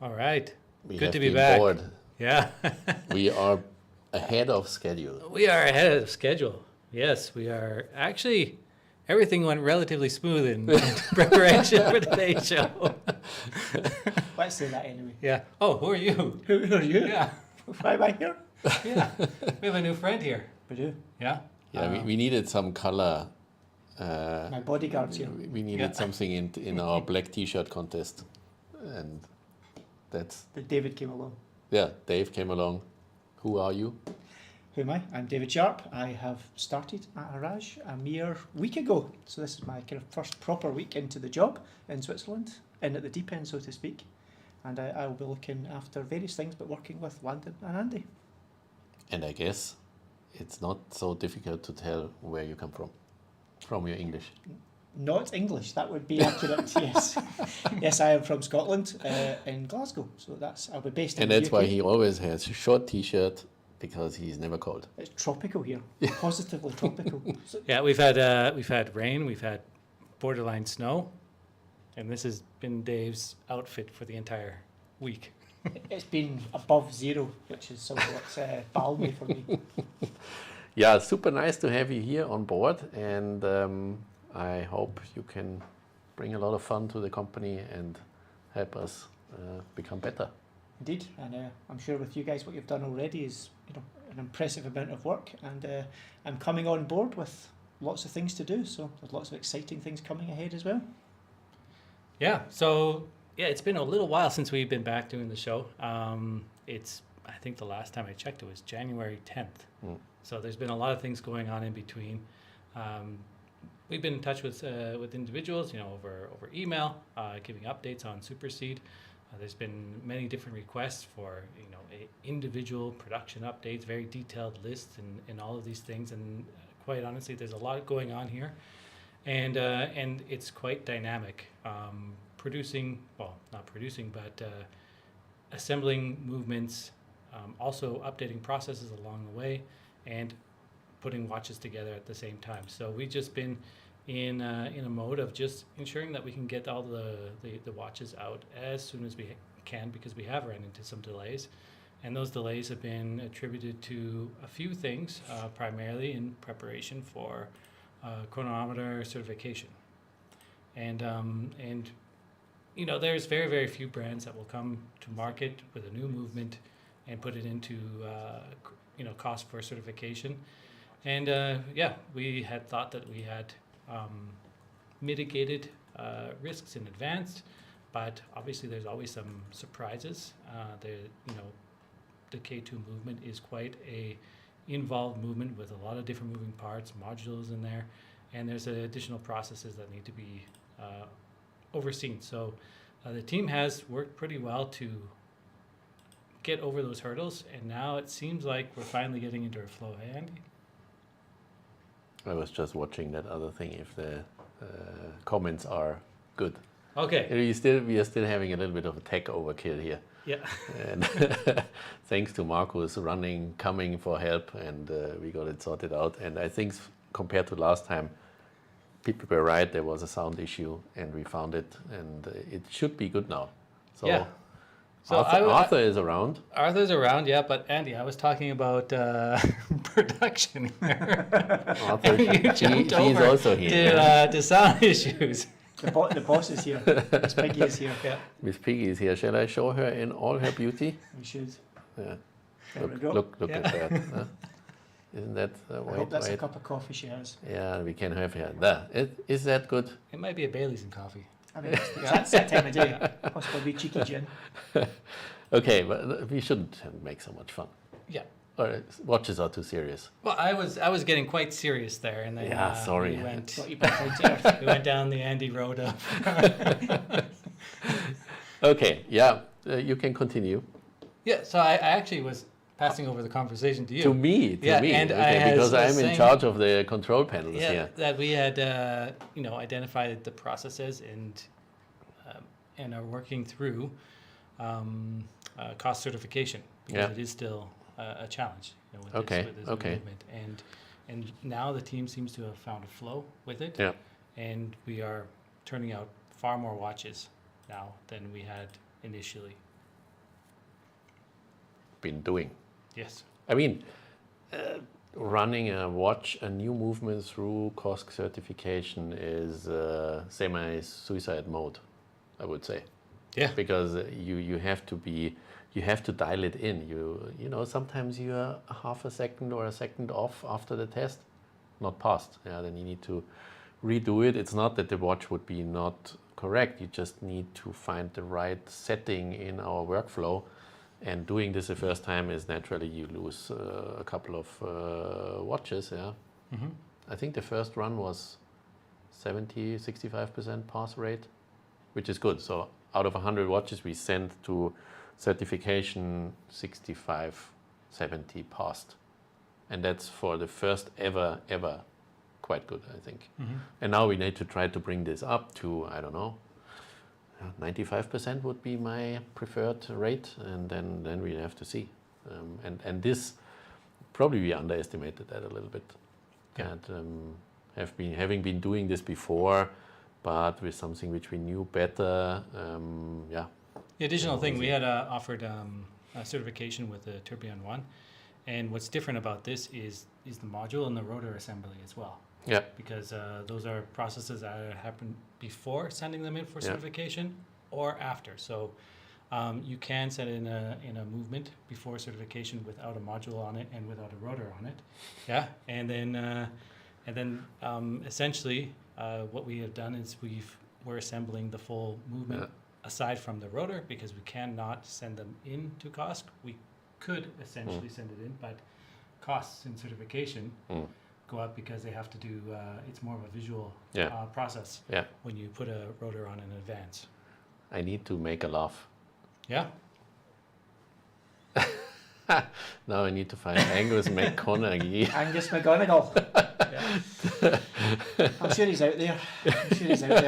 All right. We Good have to be been back. bored. Yeah. We are ahead of schedule. We are ahead of schedule. Yes, we are. Actually, everything went relatively smooth in preparation for today's show. Let's say that anyway. Yeah. Oh, who are you? Who are you? Yeah. Why am I here? Yeah. We have a new friend here. We do. Yeah. Yeah, we needed some color. My bodyguard's here. We needed something in our black T-shirt contest, and that's But David came along. yeah. Dave came along. Who are you? Who am I? I'm David Sharp. I have started at HORAGE a mere week ago. So this is my kind of first proper week into the job in Switzerland, in at the deep end, so to speak. And I will be looking after various things, but working with Landon and Andi. And I guess it's not so difficult to tell where you come from your English. Not English, that would be accurate, yes. Yes, I am from Scotland, in Glasgow. So I'll be based in And the that's UK. why he always has a short T-shirt, because he's never cold. It's tropical here, positively tropical. So Yeah, we've had rain, we've had borderline snow, and this has been Dave's outfit for the entire week. it's been above zero, which is somewhat balmy for me. Yeah, super nice to have you here on board, and I hope you can bring a lot of fun to the company and help us become better. Indeed, and I'm sure with you guys what you've done already is an impressive amount of work, and I'm coming on board with lots of things to do, so there's lots of exciting things coming ahead as well. Yeah, so it's been a little while since we've been back doing the show. I think the last time I checked it was January 10th. So there's been a lot of things going on in between. We've been in touch with individuals, over email, giving updates on Supersede. There's been many different requests for individual production updates, very detailed lists, and all of these things. And quite honestly, there's a lot going on here, and it's quite dynamic. Assembling movements, also updating processes along the way, and putting watches together at the same time. So we've just been in a mode of just ensuring that we can get all the watches out as soon as we can, because we have run into some delays, and those delays have been attributed to a few things, primarily in preparation for chronometer certification. And there's very, very few brands that will come to market with a new movement and put it into cost for certification. And we had thought that we had mitigated risks in advance, but obviously there's always some surprises. The K2 movement is quite a involved movement with a lot of different moving parts, modules in there, and there's additional processes that need to be overseen. So the team has worked pretty well to get over those hurdles, and now it seems like we're finally getting into a flow. Hey, Andy? I was just watching that other thing, if the comments are good. Okay. We are still having a little bit of a tech overkill here. Yeah. And thanks to Marcus coming for help, and we got it sorted out. And I think compared to last time, people were right, there was a sound issue, and we found it, and it should be good now. So, yeah. So Arthur is around. Arthur's around, yeah, but Andy, I was talking about production here. Arthur, You jumped he's over also here. to sound issues. The boss is here. Miss Piggy is here. Yeah. Miss Piggy is here. Shall I show her in all her beauty? We should. Yeah. There we go. Look Yeah. at that. Huh? Isn't that I hope that's a cup of coffee she has. Yeah, we can have her. There. Is that good? It might be a Bailey's and coffee. I mean, that's that time of day. Possibly cheeky gin. Okay, but we shouldn't make so much fun. Yeah. Or watches are too serious. Well, I was getting quite serious there, and then sorry. we went Got you back into earth. we went down the Andy road of. Okay, yeah, you can continue. Yeah, so I actually was passing over the conversation to you. To me. And okay, because was I'm in saying- charge of the control panels Yeah, here. that we had identified the processes and are working through cost certification, because it is still a challenge with this movement. And now the team seems to have found a flow with it. Yeah. And we are turning out far more watches now than we had initially been doing. Yes. I mean, running a watch, a new movement through COSC certification is semi-suicide mode, I would say. Yeah. Because you have to dial it in. You know, sometimes you are a half a second or a second off after the test, not passed. Yeah, then you need to redo it. It's not that the watch would be not correct. You just need to find the right setting in our workflow. And doing this the first time is naturally you lose a couple of watches. Yeah, Mm-hmm. I think the first run was 65% pass rate, which is good. So out of 100 watches we sent to certification, 65, 70 passed. And that's for the first ever quite good, I think. Mm-hmm. And now we need to try to bring this up to, I don't know, 95% would be my preferred rate, and then we have to see. And this, probably we underestimated that a little bit. Yeah. And having been doing this before, but with something which we knew better, yeah. The additional thing, we had offered a certification with the Tourbillon 1, and what's different about this is the module and the rotor assembly as well. Yeah. Because those are processes that happen before sending them in for Yeah. certification or after. So you can send in a movement before certification without a module on it and without a rotor on it. Yeah, and then essentially what we have done is we're assembling the full movement. Yeah. Aside from the rotor, because we cannot send them into COSC. We could essentially send it in, but costs in certification go up because they have to do, it's more of a visual process Yeah. when you put a rotor on in advance. I need to make a laugh. Yeah? Now I need to find Angus McConaughey. Angus McGonigal. Yeah. I'm sure he's out there.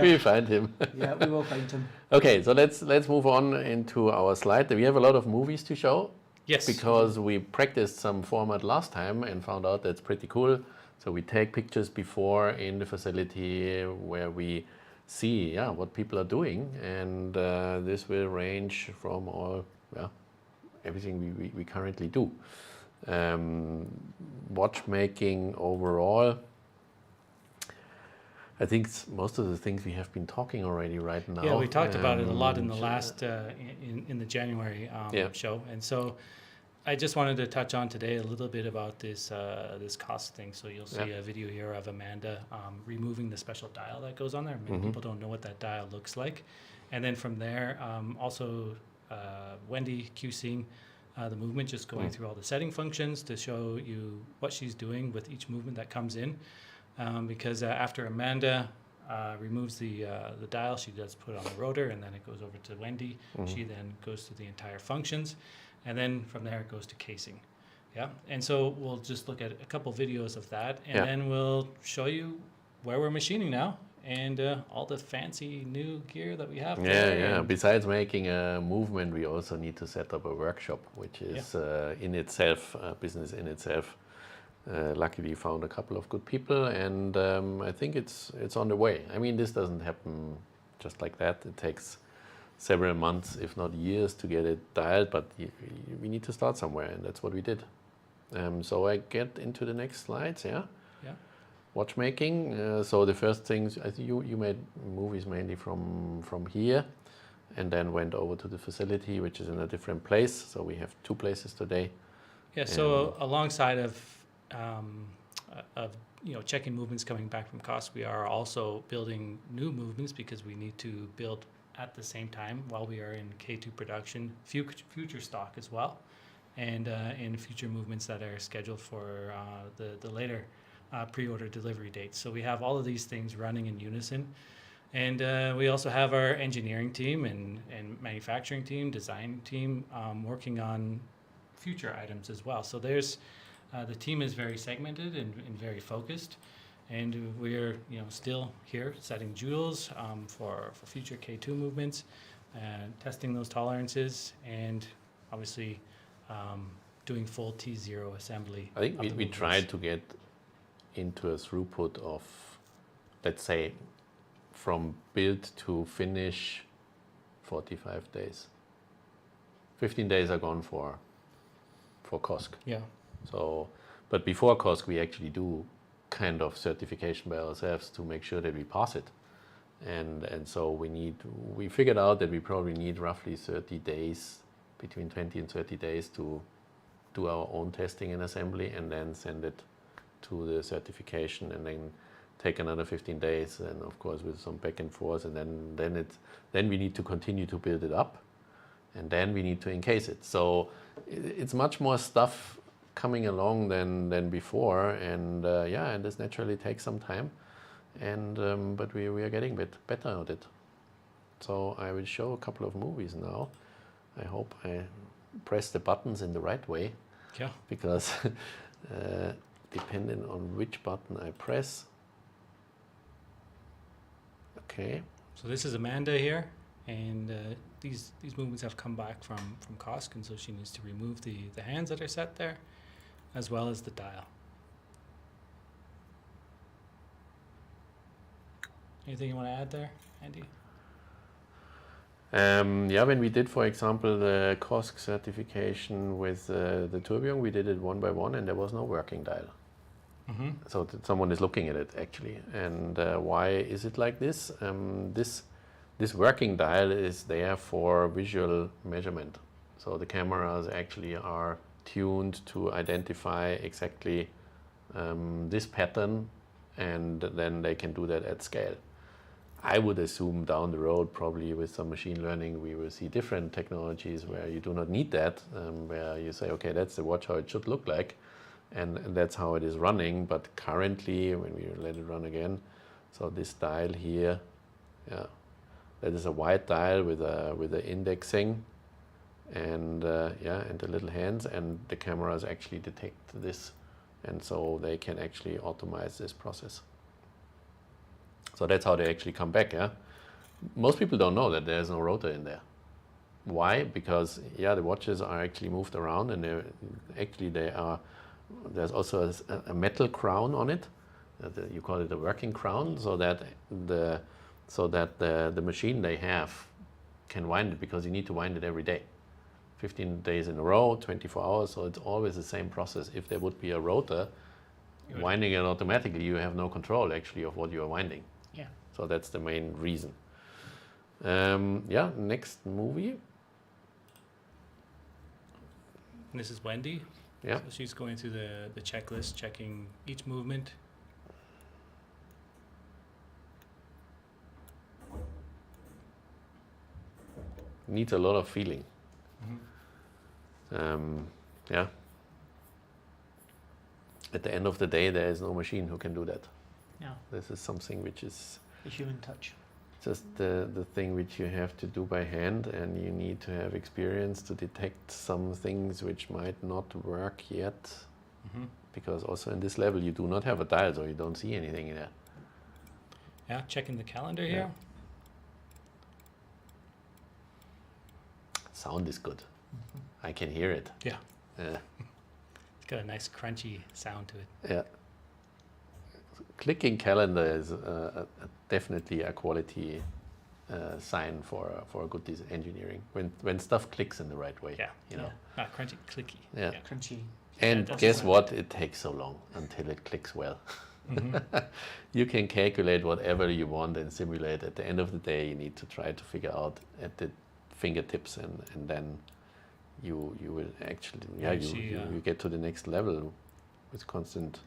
We find him. Yeah, we will find him. Okay, so let's move on into our slide. We have a lot of movies to show. Yes. Because we practiced some format last time and found out that's pretty cool. So we take pictures before in the facility where we see what people are doing, and this will range from everything we currently do. Watchmaking overall, I think most of the things we have been talking already right now. Yeah, we talked about it a lot in the last in the January show, and so I just wanted to touch on today a little bit about this this COSC thing. So you'll see a video here of Amanda removing the special dial that goes on there. Many people don't know what that dial looks like, and then from there, also Wendy QCing the movement, just going through all the setting functions to show you what she's doing with each movement that comes in. Because after Amanda removes the dial, she does put on the rotor, and then it goes over to Wendy. She then goes through the entire functions, and then from there it goes to casing. Yeah, and so we'll just look at a couple videos of that, and then we'll show you where we're machining now and all the fancy new gear that we have. Yeah. Besides making a movement, we also need to set up a workshop, which is in itself a business in itself. Luckily found a couple of good people, and I think it's on the way. I mean, this doesn't happen just like that. It takes several months, if not years, to get it dialed, but we need to start somewhere, and that's what we did. So I get into the next slides, yeah? Watchmaking. So the first things, I think you made movies mainly from here, and then went over to the facility, which is in a different place. So we have two places today. Yeah, so alongside of checking movements coming back from COSC, we are also building new movements because we need to build at the same time while we are in K2 production future stock as well, and in future movements that are scheduled for the later pre-order delivery dates. So we have all of these things running in unison, and we also have our engineering team and manufacturing team, design team working on future items as well. So there's the team is very segmented and very focused, and we're still here setting joules for future K2 movements, testing those tolerances, and obviously doing full T0 assembly. I think we tried to get into a throughput of, let's say, from build to finish, 45 days. 15 days are gone for for COSC. Yeah. So, but before COSC, we actually do kind of certification by ourselves to make sure that we pass it. And so we figured out that we probably need roughly 30 days, between 20 and 30 days to do our own testing and assembly, and then send it to the certification, and then take another 15 days, and of course with some back and forth, and then we need to continue to build it up, and then we need to encase it. So it's much more stuff coming along than before, and and this naturally takes some time, and but we are getting better at it. So I will show a couple of movies now. I hope I press the buttons in the right way, Yeah. because depending on which button I press. Okay. So this is Amanda here, and these movements have come back from COSC, and so she needs to remove the hands that are set there, as well as the dial. Anything you want to add there, Andy? When we did, for example, the COSC certification with the tourbillon, we did it one by one, and there was no working dial. Mm-hmm. So someone is looking at it actually. And why is it like this? This working dial is there for visual measurement. So the cameras actually are tuned to identify exactly this pattern, and then they can do that at scale. I would assume down the road, probably with some machine learning, we will see different technologies where you do not need that, where you say, okay, that's the watch how it should look like, and that's how it is running. But currently, when we let it run again, so this dial here, that is a white dial with a indexing, and and the little hands, and the cameras actually detect this, and so they can actually automate this process. So that's how they actually come back. Most people don't know that there's no rotor in there. Why? Because the watches are actually moved around, and there's also a metal crown on it. You call it a working crown, so that the machine they have can wind it, because you need to wind it every day, 15 days in a row, 24 hours. So it's always the same process. If there would be a rotor winding it automatically, you have no control actually of what you are winding. Yeah. So that's the main reason. Next movie. And this is Wendy. Yeah. So she's going through the checklist, checking each movement. Needs a lot of feeling. Mm-hmm. At the end of the day, there is no machine who can do that. Yeah. This is something which is The human touch. just the thing which you have to do by hand, and you need to have experience to detect some things which might not work yet, Mm-hmm. because also in this level you do not have a dial, so you don't see anything in there. Yeah, checking the calendar here. Sound is good. I can hear it. Yeah. Yeah. It's got a nice crunchy sound to it. Yeah. Clicking calendar is definitely a quality sign for a good engineering. When stuff clicks in the right way. Yeah. You know. Not crunchy, clicky. Yeah. Crunchy. And that's guess right. what? It takes so long until it clicks well. Mm-hmm. You can calculate whatever you want and simulate. At the end of the day, you need to try to figure out at the fingertips, and then you will actually you get to the next level with constant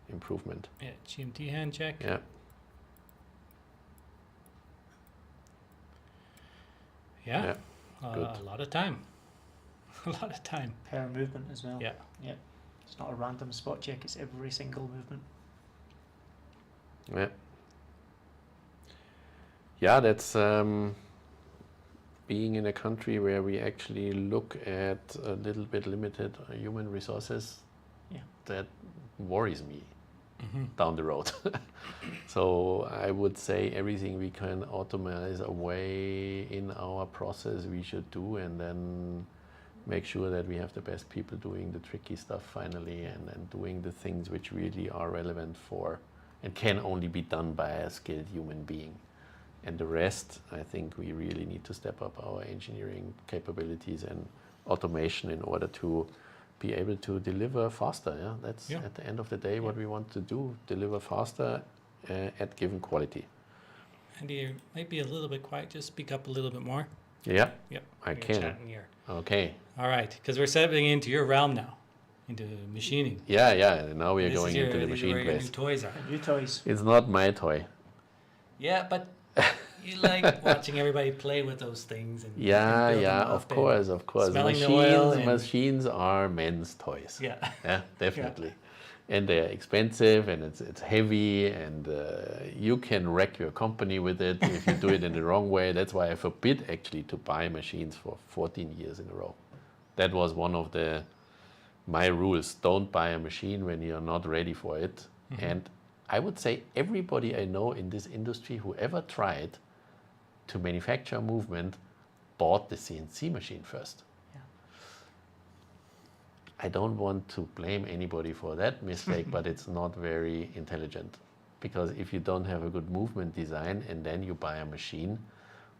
improvement. Yeah, GMT hand check. Yeah. Yeah. good. A lot of time. A lot of time. Per movement as well. Yeah. Yeah. It's not a random spot check, it's every single movement. Yeah. Yeah, that's being in a country where we actually look at a little bit limited human resources. Yeah. That worries me Mm-hmm. down the road. So I would say everything we can automate away in our process we should do, and then make sure that we have the best people doing the tricky stuff finally, and doing the things which really are relevant for and can only be done by a skilled human being. And the rest, I think we really need to step up our engineering capabilities and automation in order to be able to deliver faster. Yeah, that's at the end of the day what we want to do: deliver faster at given quality. And you might be a little bit quiet. Just speak up a little bit more. Yeah, Yep. I You're can. chatting here. Okay. All right, because we're stepping into your realm now, into machining. Yeah. Now we are This going is your, into the these are machine where your new place. toys are. New toys. It's not my toy. Yeah, but you like watching everybody play with those things. And Yeah, build them of up and course. Smelling the oil. And, Machines are men's toys. yeah. Yeah, definitely. And they're expensive, and it's heavy, and you can wreck your company with it if you do it in the wrong way. That's why I forbid actually to buy machines for 14 years in a row. That was one of my rules. Don't buy a machine when you're not ready for it. And I would say everybody I know in this industry who ever tried to manufacture a movement bought the CNC machine first. I don't want to blame anybody for that mistake, but it's not very intelligent. Because if you don't have a good movement design and then you buy a machine,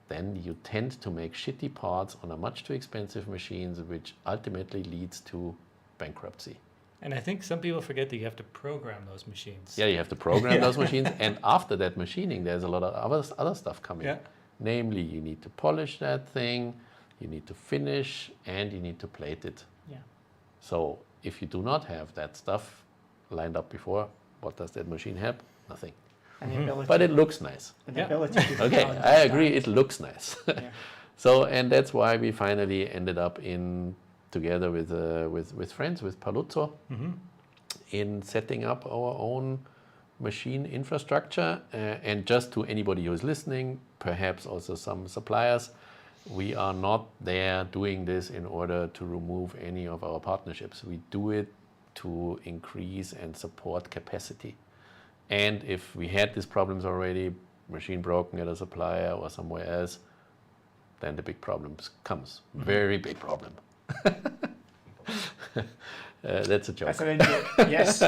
then you tend to make shitty parts on a much too expensive machines, which ultimately leads to bankruptcy. And I think some people forget that you have to program those machines. Yeah, you have to program those machines, and after that machining, there's a lot of other stuff coming. Yeah. Namely, you need to polish that thing, you need to finish, and you need to plate it. Yeah. So if you do not have that stuff lined up before, what does that machine have? Nothing. And the ability, But it looks nice. and the Yeah. ability to Okay, I understand. agree, it looks nice. Yeah. So, and that's why we finally ended up together with friends, with Paluzzo, in setting up our own machine infrastructure. And just to anybody who is listening, perhaps also some suppliers, we are not there doing this in order to remove any of our partnerships. We do it to increase and support capacity. And if we had these problems already, machine broken at a supplier or somewhere else, then the big problems comes. Very big problem. That's a joke. That's an in-joke. Yes.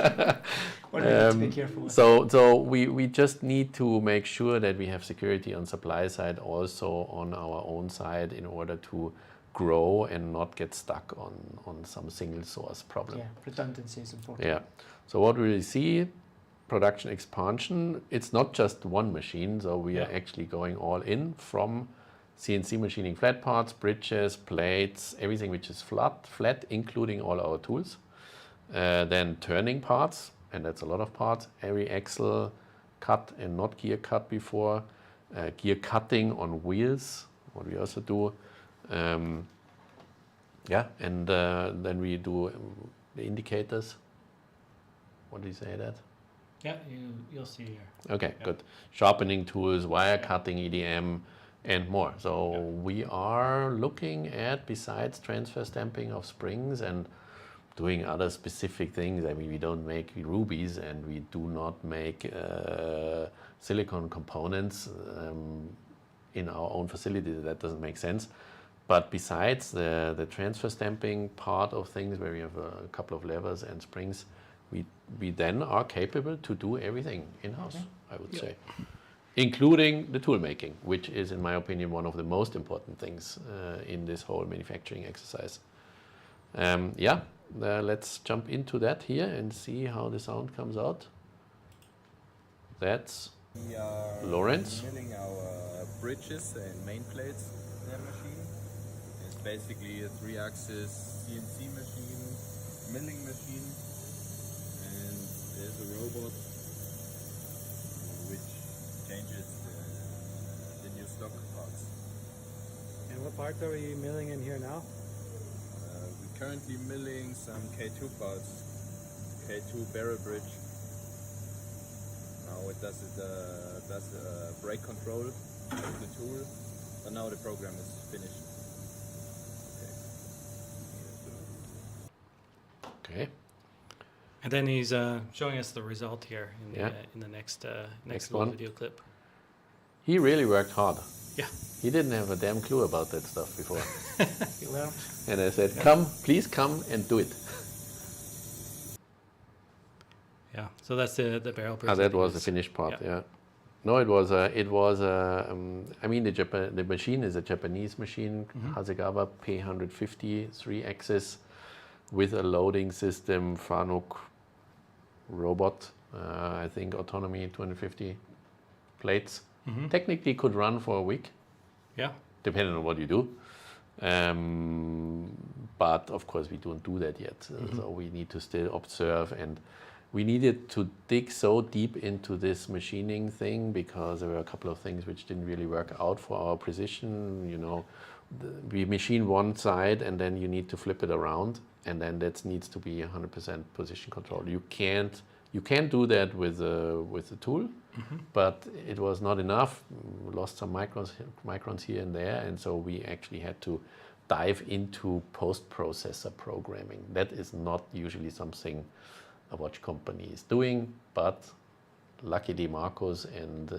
What do we need to be careful with? So we just need to make sure that we have security on supply side, also on our own side, in order to grow and not get stuck on some single source problem. Yeah, redundancy is important. Yeah. So what we see, production expansion, it's not just one machine. So we are actually going all in, from CNC machining flat parts, bridges, plates, everything which is flat, including all our tools. Then turning parts, and that's a lot of parts. Every axle cut and not gear cut before. Gear cutting on wheels, what we also do. And then we do the indicators. What do you say that? Yeah, you'll see here. Okay, good. Sharpening tools, wire cutting, EDM, and more. So we are looking at, besides transfer stamping of springs and doing other specific things. I mean, we don't make rubies, and we do not make silicone components in our own facility. That doesn't make sense. But besides the transfer stamping part of things, where we have a couple of levers and springs, we then are capable to do everything in-house, I would say, including the tool making, which is, in my opinion, one of the most important things in this whole manufacturing exercise. Let's jump into that here and see how the sound comes out. That's We are Lawrence. milling our bridges and main plates in the machine. It's basically a 3-axis CNC machine, milling machine, and there's a robot which changes the new stock parts. And what parts are we milling in here now? We're currently milling some K2 parts, K2 barrel bridge. Now it does brake control with the tool, but now the program is finished. Okay. And then he's showing us the result here in the next little one. video clip. He really worked hard. Yeah. He didn't have a damn clue about that stuff before. You learned. And I said, please come and do it. Yeah. So that's the barrel bridge. That he was the finished part, yeah. No, it was I mean, the machine is a Japanese machine, Hasegawa P150, 3-axis. with a loading system, Fanuc robot, I think autonomy 250 plates. Technically could run for a week, Yeah. depending on what you do. But of course we don't do that yet. So we need to still observe, and we needed to dig so deep into this machining thing because there were a couple of things which didn't really work out for our precision. You know, we machine one side and then you need to flip it around, and then that needs to be 100% position control. You can't do that with a tool, but it was not enough. We lost some microns here and there, and so we actually had to dive into post-processor programming. That is not usually something a watch company is doing, but luckily Marcus and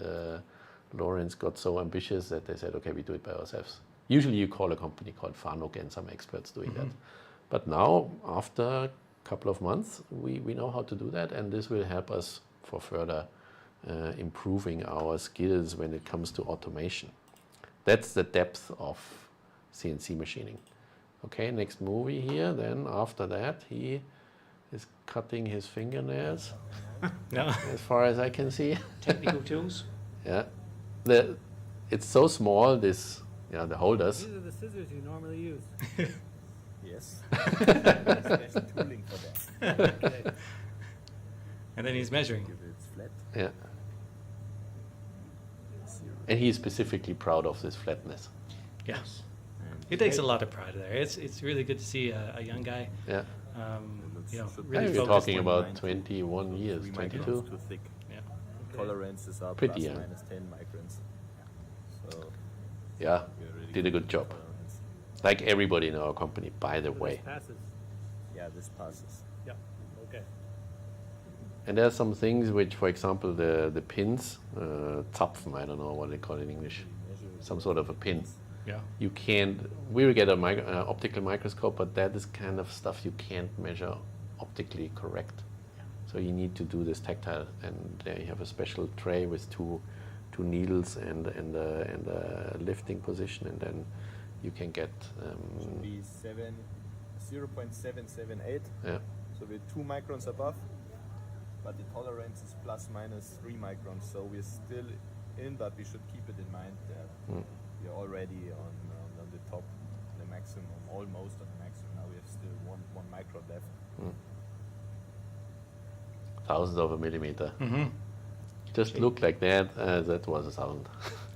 Lawrence got so ambitious that they said, okay, we do it by ourselves. Usually you call a company called Fanuc and some experts doing that. But now, after a couple of months, we know how to do that, and this will help us for further improving our skills when it comes to automation. That's the depth of CNC machining. Okay, next movie here. Then after that, he is cutting his fingernails, No. as far as I can see. Technical tools. Yeah, it's so small. The holders. These are the scissors you normally use. Yes. Special tooling for that. Okay. And then he's measuring. Give it flat. Yeah, and he's specifically proud of this flatness. Yes. And He takes a lot of pride there. It's really good to see a young guy, Yeah, you know, should really we're focused. talking on about 90, 21 years, 3 22. microns too thick. Yeah. Tolerances are Pretty plus young. minus 10 microns. So Yeah, we're really did a good job. tolerance. Like everybody in our company, by the So way. this passes. Yeah, this passes. Yeah. Okay. And there are some things which, for example, the pins, Zapfen, I don't know what they call it in English, some sort of a pin. Yeah. You can't, we will get a optical microscope, but that is kind of stuff you can't measure optically correct. So you need to do this tactile, and there you have a special tray with two needles and a lifting position, and then you can get, Should be 0.778. yeah, So we're 2 microns above, but the tolerance is plus minus 3 microns. So we're still in, but we should keep it in mind that we're already on the top, the maximum, almost on the maximum. Now we have still one micron left. thousands of a millimeter. Just Okay. looked like that, that was a sound.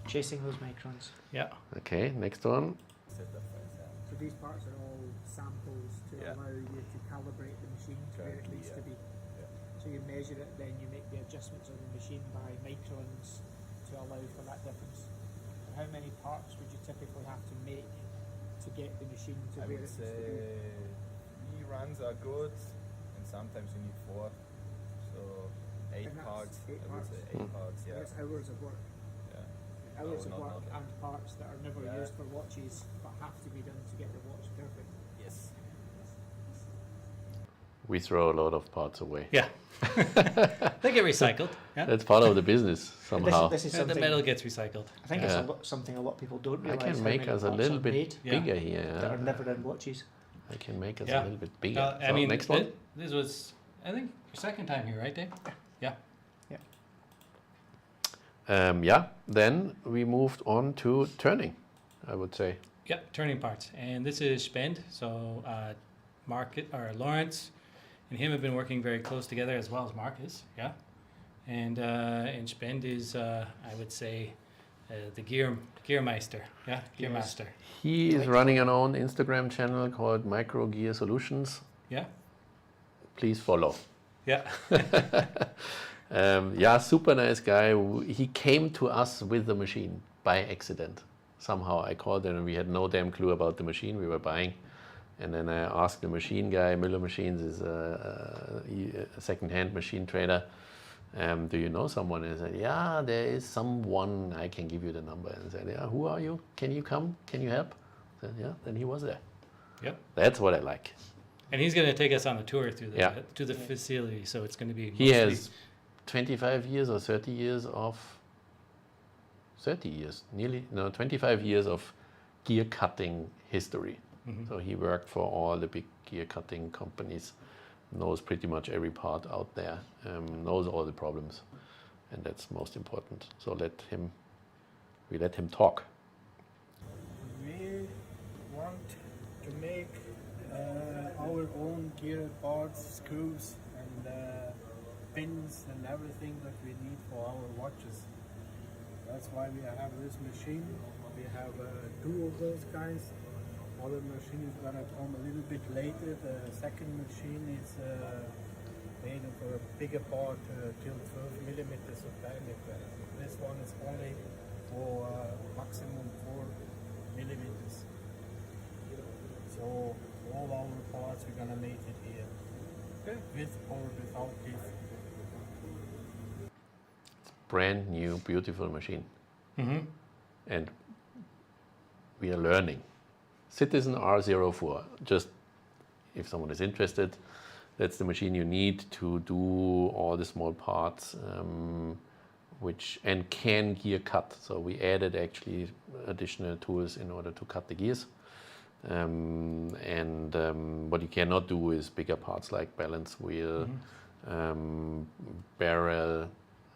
Chasing those microns. Yeah. Okay, next one. Setup files, yeah. So these parts are all samples to Yeah. allow you to calibrate the machine to where it Currently, needs yeah. to be. Yeah. So you measure it, then you make the adjustments of the machine by microns to allow for that difference. And how many parts would you typically have to make to get the machine to I where would it needs to say be? 3 runs are good, and sometimes you need 4. So 8 And that's parts. 8 I would parts. say 8 parts. Yeah. That's hours of work. Yeah. Hours No, of not work that. and parts that are never Yeah. used for watches but have to be done to get the watch perfect. Yes. We throw a lot of parts away. Yeah. They get recycled. Yeah. That's part of the business And somehow. this is Yeah, the something, metal gets recycled. I think it's Yeah. something a lot of people don't I realise. can how make many us a parts little are bit made Yeah. bigger here. that are never in watches. I can make us Yeah. a little bit bigger. I So mean, next one. this was, I think, your second time here, right, Dave? Yeah. Yeah, then we moved on to turning, I would say. Yeah, turning parts. And this is Spend. So Lawrence and him have been working very close together, as well as Marcus. Yeah. And Spend is, I would say, the Gearmeister. Yeah, Gearmaster. He is running an own Instagram channel called Micro Gear Solutions. Yeah. Please follow. Yeah. Yeah, super nice guy. He came to us with the machine by accident. Somehow I called him and we had no damn clue about the machine we were buying. And then I asked the machine guy, Miller Machines is a second-hand machine trader. Do you know someone? And I said, yeah, there is someone, I can give you the number. And I said, yeah, who are you? Can you come? Can you help? I said, yeah, then he was there. Yep. That's what I like. And he's going to take us on a tour through the Yeah. to the facility. So it's going to be He mostly- has 25 years or 30 years of 30 years, 25 years of gear cutting history. So he worked for all the big gear cutting companies, knows pretty much every part out there, knows all the problems, and that's most important. So we let him talk. We want to make our own gear parts, screws and pins and everything that we need for our watches. That's why we have this machine. We have two of those kinds. Other machine is gonna come a little bit later. The second machine is made of a bigger part till 12 millimeters of diameter. This one is only for maximum 4 millimeters. So all our parts we're gonna make it here. Okay. With or without teeth. Brand new, beautiful machine. Mm-hmm. And we are learning. Citizen R04, just if someone is interested, that's the machine you need to do all the small parts and can gear cut. So we added actually additional tools in order to cut the gears. What you cannot do is bigger parts like balance wheel, barrel,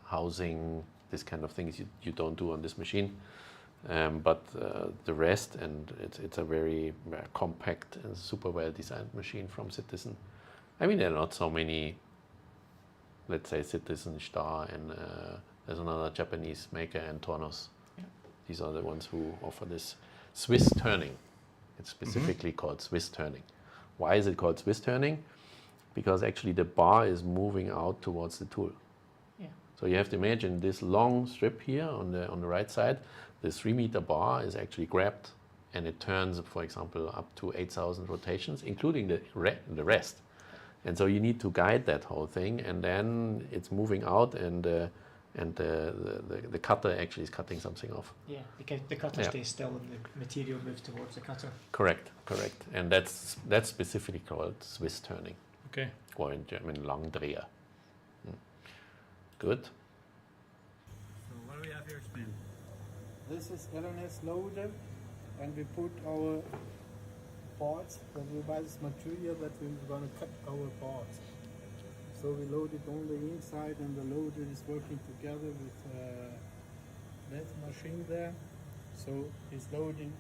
housing, this kind of things you don't do on this machine. But the rest, and it's a very compact and super well designed machine from Citizen. I mean, there are not so many, let's say Citizen, Star, and there's another Japanese maker, and Tornos. Yeah. These are the ones who offer this Swiss turning. It's specifically called Swiss turning. Why is it called Swiss turning? Because actually the bar is moving out towards the tool. Yeah. So you have to imagine this long strip here on the right side. The 3 meter bar is actually grabbed, and it turns, for example, up to 8,000 rotations, including the rest. And so you need to guide that whole thing, and then it's moving out, and the cutter actually is cutting something off. Yeah, because the cutter stays still and the material moves towards the cutter. Correct. And that's specifically called Swiss turning, Okay. or in German Langdreher. Good. So what do we have here, Sven? This is LNS loader, and we put our parts, when we buy this material that we're going to cut our parts. So we load it on the inside, and the loader is working together with that machine there. So it's loading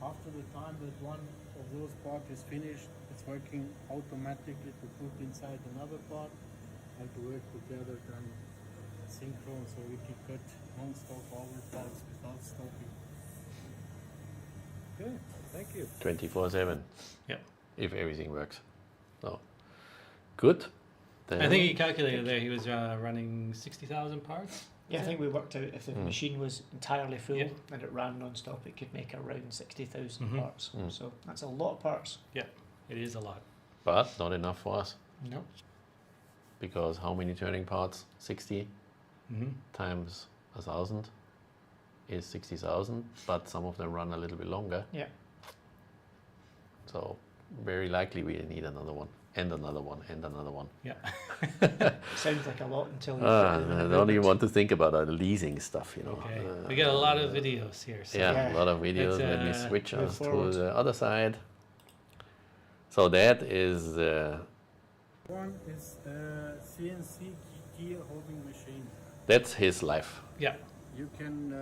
after the time that one of those parts is finished, it's working automatically to put inside another part and to work together then synchron, so we can cut non-stop all the parts without stopping. Okay, thank you. 24/7. Yeah. If everything works. So good. Then I think he calculated there he was running 60,000 parts. Yeah, I think we worked out if the machine was entirely full Yeah. and it ran non-stop, it could make around 60,000 Mhm. parts. So that's a lot of parts. It is a lot. but not enough for us, No. because how many turning parts? 60 Mm-hmm. times 1,000 is 60,000, but some of them run a little bit longer. Yeah. So very likely we need another one, and another one, and another one. Yeah. Sounds like a lot until you I don't even want to think about the leasing stuff, you know. Okay. We got a lot of videos here. So. Yeah, Yeah. a lot of videos. Let's, Let me switch move us to forward. the other side. So that is One is the CNC gear holding machine. that's his life. Yeah. You can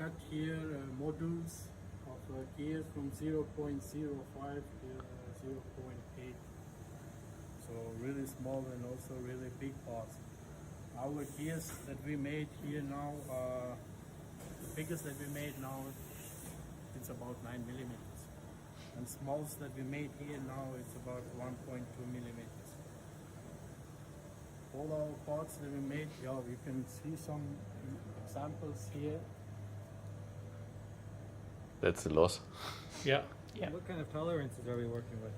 cut here modules of gears from 0.05 to 0.8. So really small and also really big parts. Our gears that we made here now, the biggest that we made now, it's about 9 millimeters. And smalls that we made here now, it's about 1.2 millimeters. All our parts that we made, you can see some examples here. That's the loss. Yeah. Yeah. What kind of tolerances are we working with?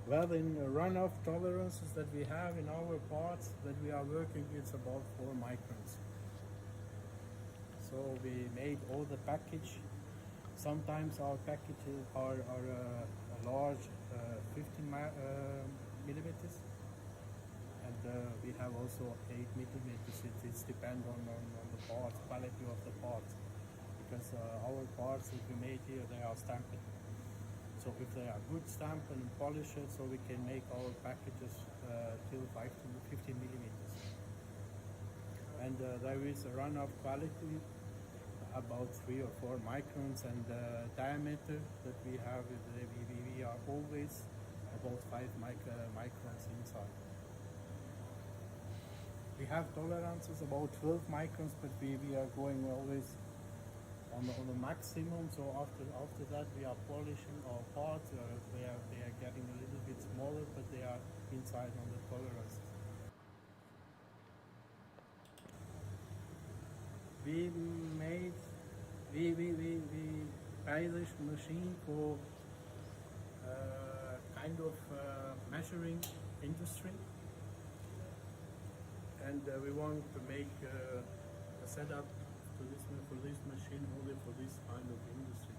Well, in runoff tolerances that we have in our parts that we are working, it's about 4 microns. So we made all the package. Sometimes our packages are a large 15 millimeters. And we have also 8 millimeters. It depends on the parts, quality of the parts. Because our parts that we made here, they are stamped. So if they are good stamped and polished, so we can make our packages till 5 to 15 millimeters. And there is a run-off quality about 3 or 4 microns, and the diameter that we have with the we are always about 5 microns inside. We have tolerances about 12 microns, but we are going always on the maximum. So after that we are polishing our parts. They are getting a little bit smaller, but they are inside on the tolerances. We buy this machine for kind of measuring industry, and we want to make a setup for this machine only for this kind of industry,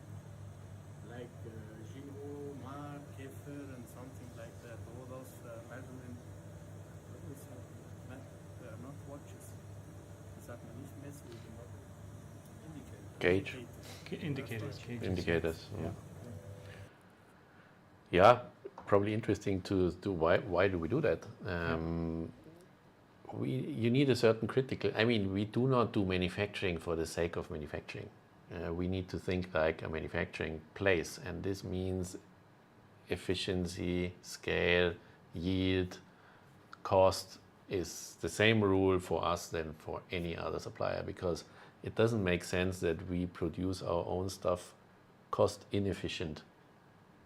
like Gino, Mark, Keffer, and something like that. All those measurement, not watches. Sagt man nicht Messuhren, Gauge. Indicators. Gauges. Indicators. Yeah. Yeah, probably interesting to do. Why do we do that? You need a certain critical. I mean, we do not do manufacturing for the sake of manufacturing. We need to think like a manufacturing place, and this means efficiency, scale, yield, cost is the same rule for us than for any other supplier, because it doesn't make sense that we produce our own stuff cost inefficient.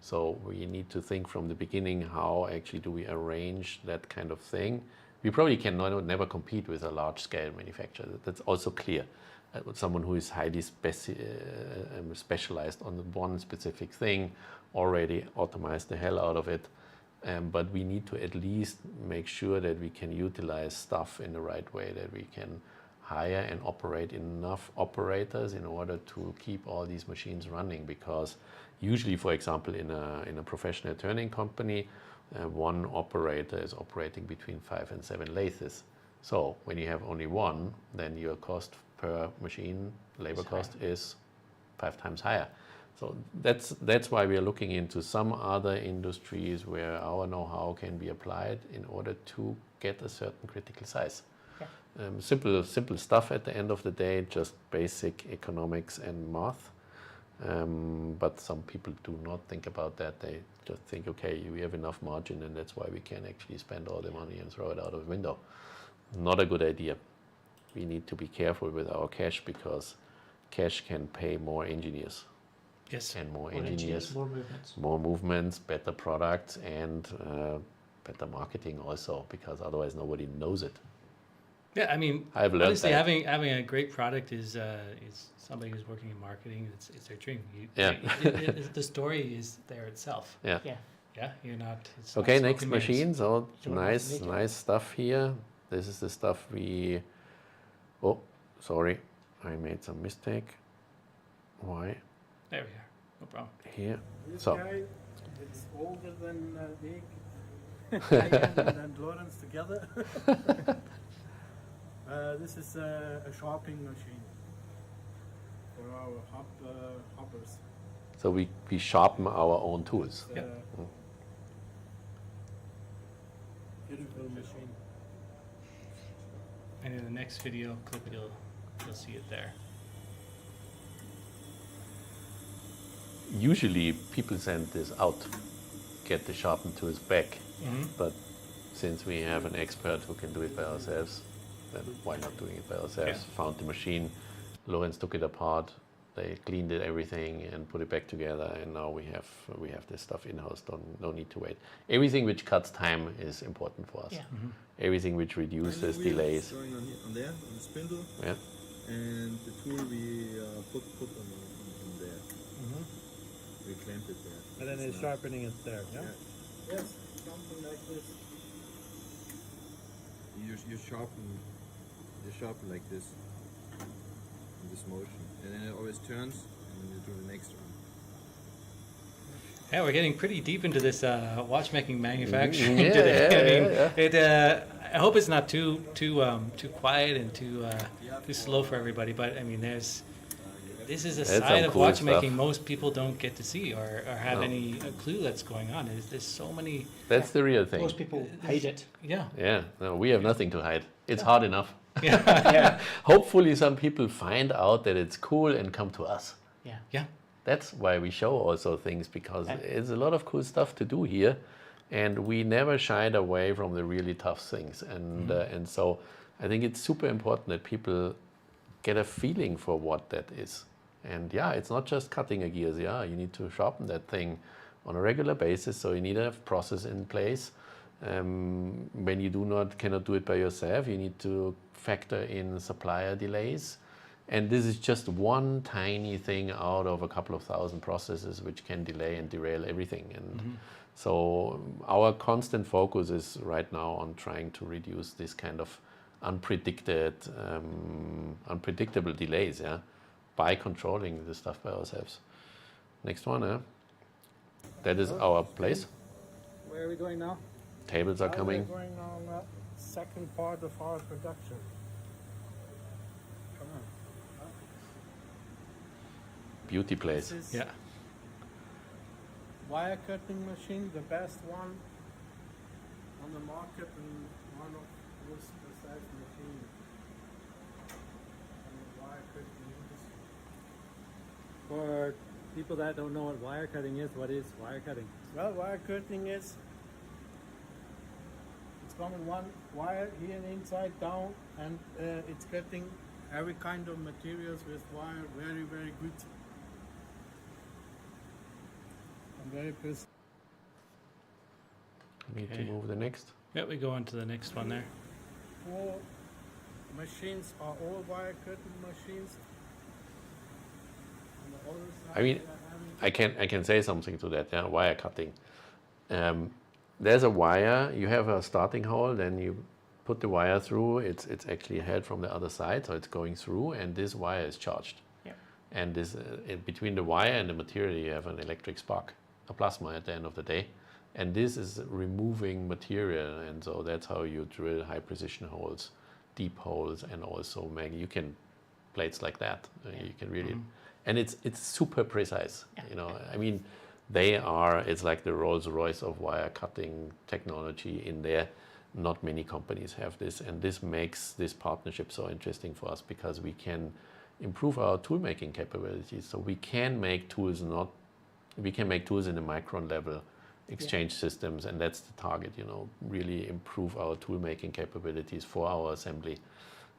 So we need to think from the beginning, how actually do we arrange that kind of thing. We probably can never compete with a large scale manufacturer. That's also clear. Someone who is highly specialized on one specific thing, already automate the hell out of it. But we need to at least make sure that we can utilize stuff in the right way, that we can hire and operate enough operators in order to keep all these machines running. Because usually, for example, in a professional turning company, one operator is operating between 5 and 7 lathes. So when you have only one, then your cost per machine, labor cost, is 5 times higher. So that's why we are looking into some other industries where our know-how can be applied in order to get a certain critical size. Yeah. Simple stuff at the end of the day, just basic economics and math. But some people do not think about that. They just think, okay, we have enough margin, and that's why we can actually spend all the money and throw it out of the window. Not a good idea. We need to be careful with our cash, because cash can pay more engineers. Yes. And more engineers, more movements, better products, and better marketing also, because otherwise nobody knows it. Yeah, I mean, I've learned honestly, that. having a great product is somebody who's working in marketing. It's their dream. The story is there itself. Yeah. Yeah. Yeah, you're not. It's Okay, not next smoke and mirrors. machine. So So what else nice, to make it? nice stuff here. This is the stuff we. Oh, sorry, I made some mistake. Why? There we are. No problem. Here. This So. guy is older than Dick and Lawrence together. This is a sharpening machine for our hoppers. So we sharpen our own tools. Yep. Beautiful machine. And in the next video clip, you'll see it there. Usually people send this out, get the sharpened tools back. Mm-hmm. But since we have an expert who can do it by ourselves, then why not doing it by ourselves? Yeah. Found the machine, Lorenz took it apart, they cleaned it, everything, and put it back together, and now we have this stuff in-house. No need to wait. Everything which cuts time is important for us. Yeah. Mm-hmm. Everything which reduces delays. Going on there, on the spindle, Yeah. and the tool we put on there. We clamped it there. And then it's sharpening it there, yeah? Yes, something like this. You sharpen like this, in this motion, and then it always turns, and then you do the next one. Yeah, we're getting pretty deep into this watchmaking manufacturing Yeah, today. yeah. I hope it's not too quiet and too slow for everybody. But I mean, there's this is a That's side some of cool watchmaking stuff. most people don't get to see or have No. any clue that's going on. There's so many. That's the real thing. Most people hide it. Yeah. Yeah, no, we have nothing to hide. It's hard enough. Yeah. Hopefully, some people find out that it's cool and come to us. Yeah. Yeah. That's why we show also things, because Yeah. there's a lot of cool stuff to do here, and we never shied away from the really tough things. And so I think it's super important that people get a feeling for what that is. And yeah, it's not just cutting a gears. Yeah, you need to sharpen that thing on a regular basis. So you need to have process in place. When you cannot do it by yourself, you need to factor in supplier delays. And this is just one tiny thing out of a couple of thousand processes which can delay and derail everything. And so our constant focus is right now on trying to reduce this kind of unpredictable delays, yeah, by controlling the stuff by ourselves. Next one, that is our place. Where are we going now? Tables are Now coming. We're going on the second part of our production. Come on. Beauty place. This is Yeah. wire cutting machine, the best one on the market, and one of most precise machines. And the wire cutting industry. For people that don't know what wire cutting is, what is wire cutting? Well, wire cutting is it's coming one wire here and inside down, and it's cutting every kind of materials with wire very, very good. And very precise. Need Okay. to move the next. Yeah, we go on to the next one there. All machines are all wire cutting machines. On the other side, I mean, we are having I can say something to that. Yeah, wire cutting. There's a wire. You have a starting hole, then you put the wire through. It's actually held from the other side, so it's going through, and this wire is charged. Yeah. And this in between the wire and the material, you have an electric spark, a plasma at the end of the day, and this is removing material, and so that's how you drill high precision holes, deep holes, and also you can plates like that. You can really, and it's super precise. Yeah. You know, I mean, it's like the Rolls-Royce of wire cutting technology in there. Not many companies have this, and this makes this partnership so interesting for us because we can improve our tool making capabilities. So we can make tools in the micron level exchange systems, and that's the target, you know, really improve our tool making capabilities for our assembly,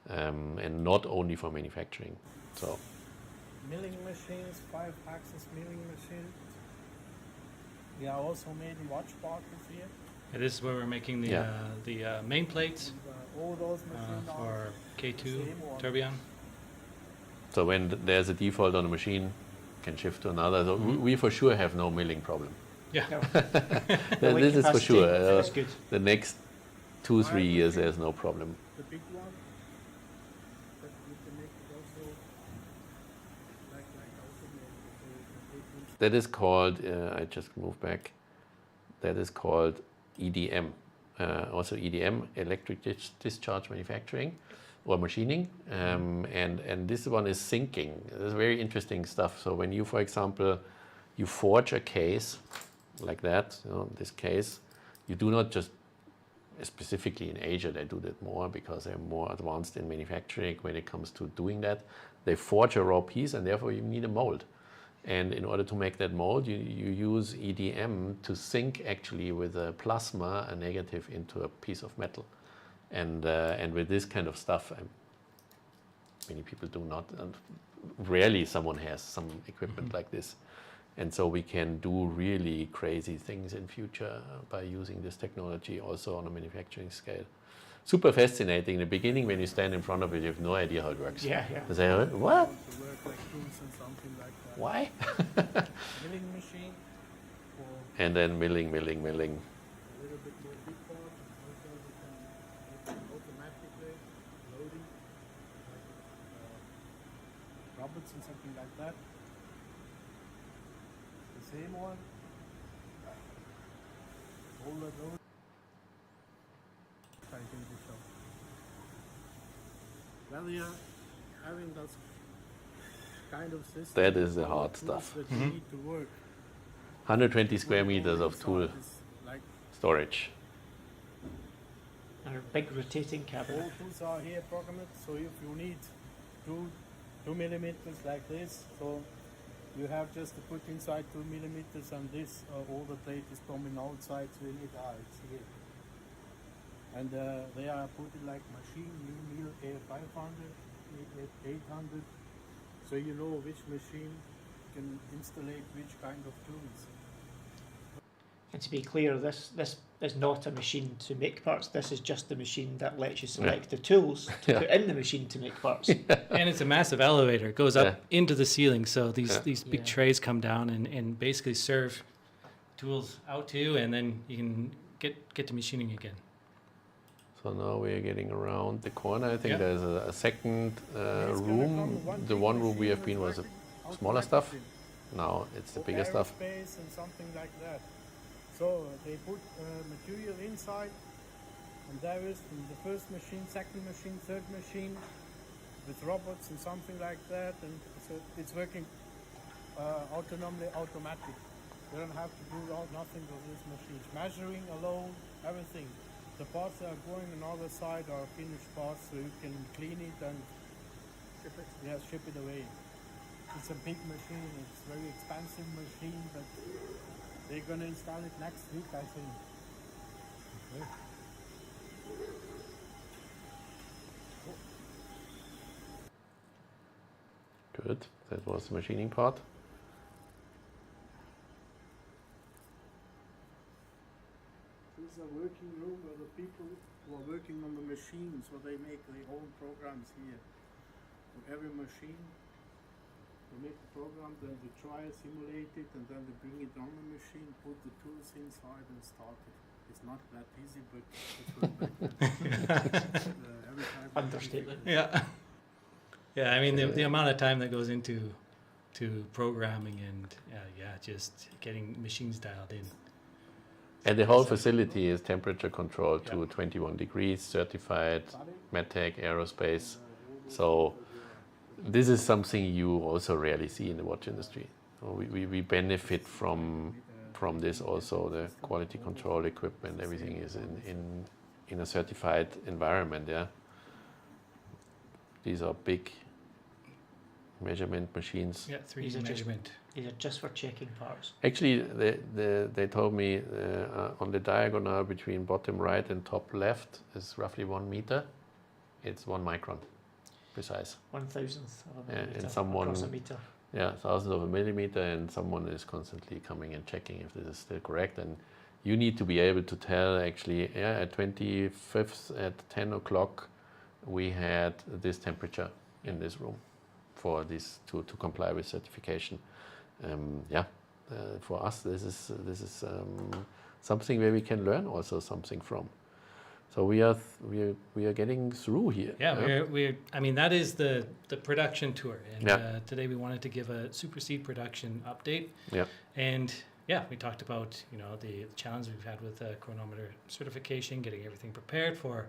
and not only for manufacturing. So milling machines, 5-axis milling machines. We are also making watch partners here. Yeah, this is where we're making the main plates And, all those machines are for K2 same one. tourbillon. So when there's a default on a machine, can shift to another. So we for sure have no milling problem. Yeah. No. This is for sure. That's good. The next 2-3 years, there's no problem. the big one. But we can make it also like automated. That is called, I just moved back, that is called EDM. Also EDM, electric discharge manufacturing or machining. And this one is syncing. This is very interesting stuff. So when you, for example, you forge a case like that, you know, this case, you do not just, specifically in Asia, they do that more because they're more advanced in manufacturing when it comes to doing that. They forge a raw piece, and therefore you need a mold. And in order to make that mold, you use EDM to sync actually with a plasma, a negative, into a piece of metal. And with this kind of stuff, many people do not, and rarely someone has some equipment like this. And so we can do really crazy things in future by using this technology also on a manufacturing scale. Super fascinating. In the beginning, when you stand in front of it, you have no idea how it works. Yeah, yeah. You say, what? To work like tools and something like that. Why? Milling machine for And then milling. a little bit more big part, and also we can make it automatically loading, like robots and something like that. The same one. All of those. I think we shall. Well, yeah, having those kind of system. That is the our hard tools stuff. That you need to work. 120 square meters of Inside tool is like storage. And a big rotating cabinet. all tools are here programmed. So if you need two millimeters like this, so you have just to put inside 2 millimeters, and this all the plate is coming outside, so you need it's here. And they are put in like machine, new mill A500, A800, so you know which machine can installate which kind of tools. And to be clear, this is not a machine to make parts. This is just the machine that lets you select the tools to put in the machine to make parts. And it's a massive elevator. It goes up into the ceiling. So these big Yeah. trays come down and basically serve tools out to you, and then you can get to machining again. So now we are getting around the corner. I think Yeah. there's a second It's gonna room. come The big one room we machine have been was a automatic smaller stuff. machine. Now it's the For bigger stuff. aerospace and something like that. So they put material inside, and there is the first machine, second machine, third machine with robots and something like that, and so it's working autonomously, automatic. You don't have to do nothing with this machine. Measuring alone, everything. The parts that are going on the other side are finished parts, so you can clean it and ship it away. It's a big machine. It's a very expensive machine, but they're gonna install it next week, I think. Good. That was the machining part. This is a working room where the people who are working on the machines, so they make their own programs here. For every machine, they make the program, then they try to simulate it, and then they bring it on the machine, put the tools inside, and start it. It's not that easy, but it's every time. Understatement. Yeah. Yeah, I mean the amount of time that goes into programming and just getting machines dialed in. And the whole facility is temperature controlled to 21 degrees, certified, medtech, aerospace. So this is something you also rarely see in the watch industry. So we benefit from this also. The quality control equipment, everything is in a certified environment. Yeah. These are big measurement machines. Yeah, 3D These are just- measurement. These are just for checking parts. Actually, they told me on the diagonal between bottom right and top left is roughly 1 meter. It's 1 micron, precise. 1,000th of a Yeah, and millimeter someone- across a meter. Yeah, thousandth of a millimeter, and someone is constantly coming and checking if this is still correct. And you need to be able to tell actually, at 25th at 10 o'clock, we had this temperature in this room for this to comply with certification. For us, this is something where we can learn also something from. So we are getting through here. Yeah, we're I mean that is the production tour, and Yeah. Today we wanted to give a Supersede production update. Yeah. And we talked about the challenge we've had with chronometer certification, getting everything prepared for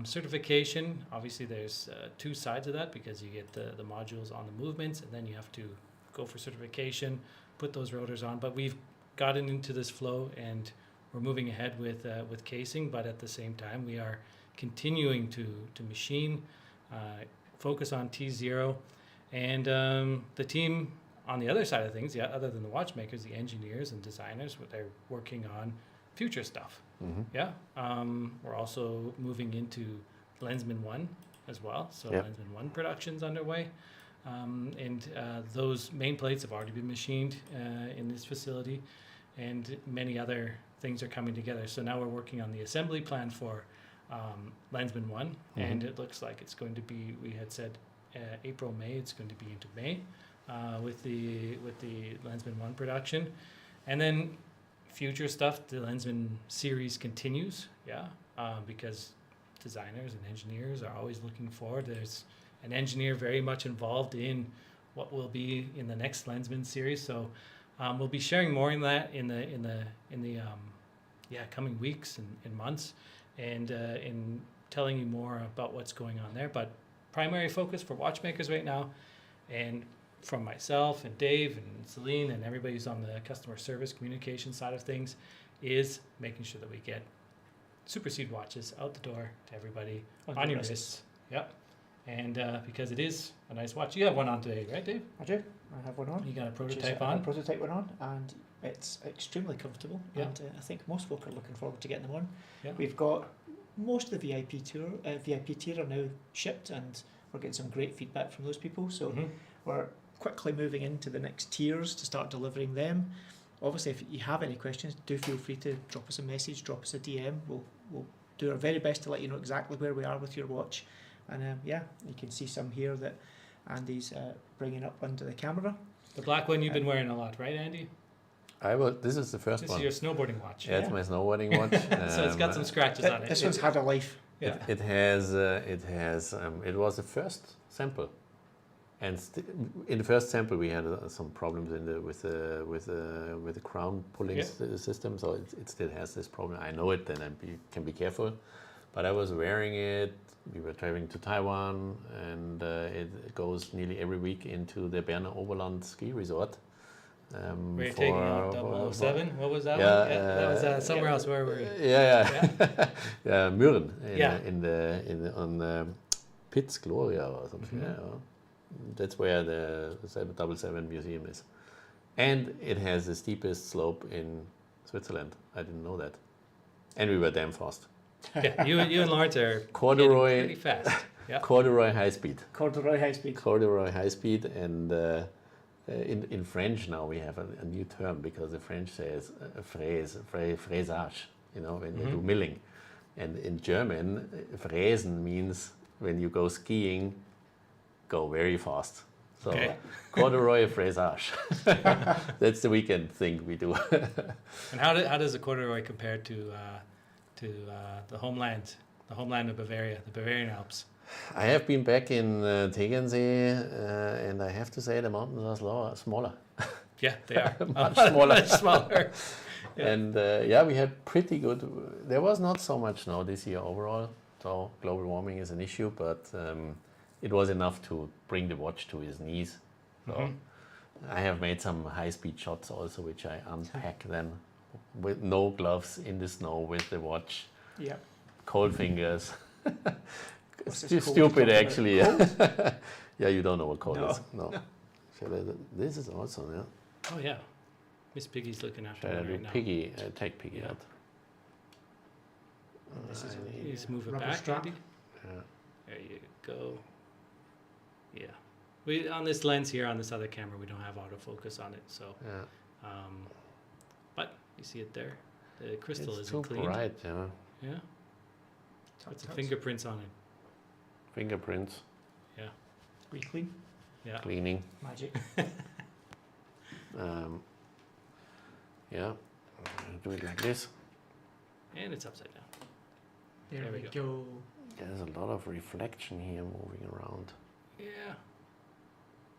certification. Obviously, there's two sides of that because you get the modules on the movements, and then you have to go for certification, put those rotors on. But we've gotten into this flow, and we're moving ahead with casing. But at the same time, we are continuing to machine, focus on T0, and the team on the other side of things, other than the watchmakers, the engineers and designers, they're working on future stuff. Mm-hmm. We're also moving into Lensman 1 as well. So Yeah. Lensman 1 production's underway. And those main plates have already been machined in this facility, and many other things are coming together. So now we're working on the assembly plan for Lensman 1, and it looks like it's going to be, we had said April, May, it's going to be into May with the Lensman 1 production. And then future stuff, the Lensman series continues, because designers and engineers are always looking forward. There's an engineer very much involved in what will be in the next Lensman series. So we'll be sharing more in that in the coming weeks and months, and in telling you more about what's going on there. But primary focus for watchmakers right now, and from myself and Dave and Celine and everybody who's on the customer service communication side of things is making sure that we get Supersede watches out the door to everybody on your wrists. Yep. And because it is a nice watch. You have one on today, right, Dave? I do. I have one on. You got a which is prototype a on? prototype one on, and it's extremely comfortable. Yeah. And I think most folk are looking forward to getting them on. Yeah. We've got most of the VIP tier are now shipped, and we're getting some great feedback from those people. So Mhm. we're quickly moving into the next tiers to start delivering them. Obviously, if you have any questions, do feel free to drop us a message, drop us a DM. We'll do our very best to let you know exactly where we are with your watch. And yeah, you can see some here that Andy's bringing up under the camera. The black one you've been wearing a lot, right, Andy? This is the first This one. is your snowboarding watch. Yeah, it's my snowboarding watch. So it's got some scratches on it. This one's had a life. Yeah. It was the first sample, and in the first sample we had some problems with the crown pulling system. So it still has this problem. I know it, and I can be careful. But I was wearing it. We were traveling to Taiwan, and it goes nearly every week into the Berner Oberland ski resort. Were you taking out 007? What was that Yeah, one? Yeah, that was somewhere else. Where were you? Yeah, Mürren on Piz Gloria or something. Mhm. Yeah. That's where the 777 museum is, and it has the steepest slope in Switzerland. I didn't know that, and we were damn fast. Yeah, you and Lawrence are Corduroy, getting pretty fast. Yeah. corduroy high speed. Corduroy high speed. Corduroy high speed, and in French now we have a new term because the French says fräsage, when they do milling, and in German fräsen means when you go skiing, go very fast. So Okay. corduroy fräsage. That's the weekend thing we do. And how does the corduroy compare to the homeland of Bavaria, the Bavarian Alps? I have been back in Tegernsee, and I have to say the mountains are smaller. Yeah, they are Much smaller. Much smaller. Yeah. And we had pretty good. There was not so much snow this year overall, so global warming is an issue, but it was enough to bring the watch to his knees. So Mhm. I have made some high-speed shots also, which I unpack then with no gloves in the snow with the watch, Yeah. cold fingers. What's It's this cold stupid talking actually. about? Yeah. Yeah, you don't know what cold No. is. No. This is awesome, yeah. Oh yeah, Miss Piggy's looking after Shall I me do right now. Piggy? Take Piggy Yeah. out. And this is I a You just move it rubber back, strap. Andy. Yeah. There you go. Yeah. We on this lens here on this other camera we don't have autofocus on it, so Yeah. but you see it there. The crystal It's isn't too clean. bright, yeah. Yeah. Tut, Put the tut. fingerprints on it. Fingerprints, Yeah. Re-clean. Yeah. cleaning. Magic. Yeah. Do it like this. And it's upside down. There, There we we go. go. There's a lot of reflection here moving around. Yeah.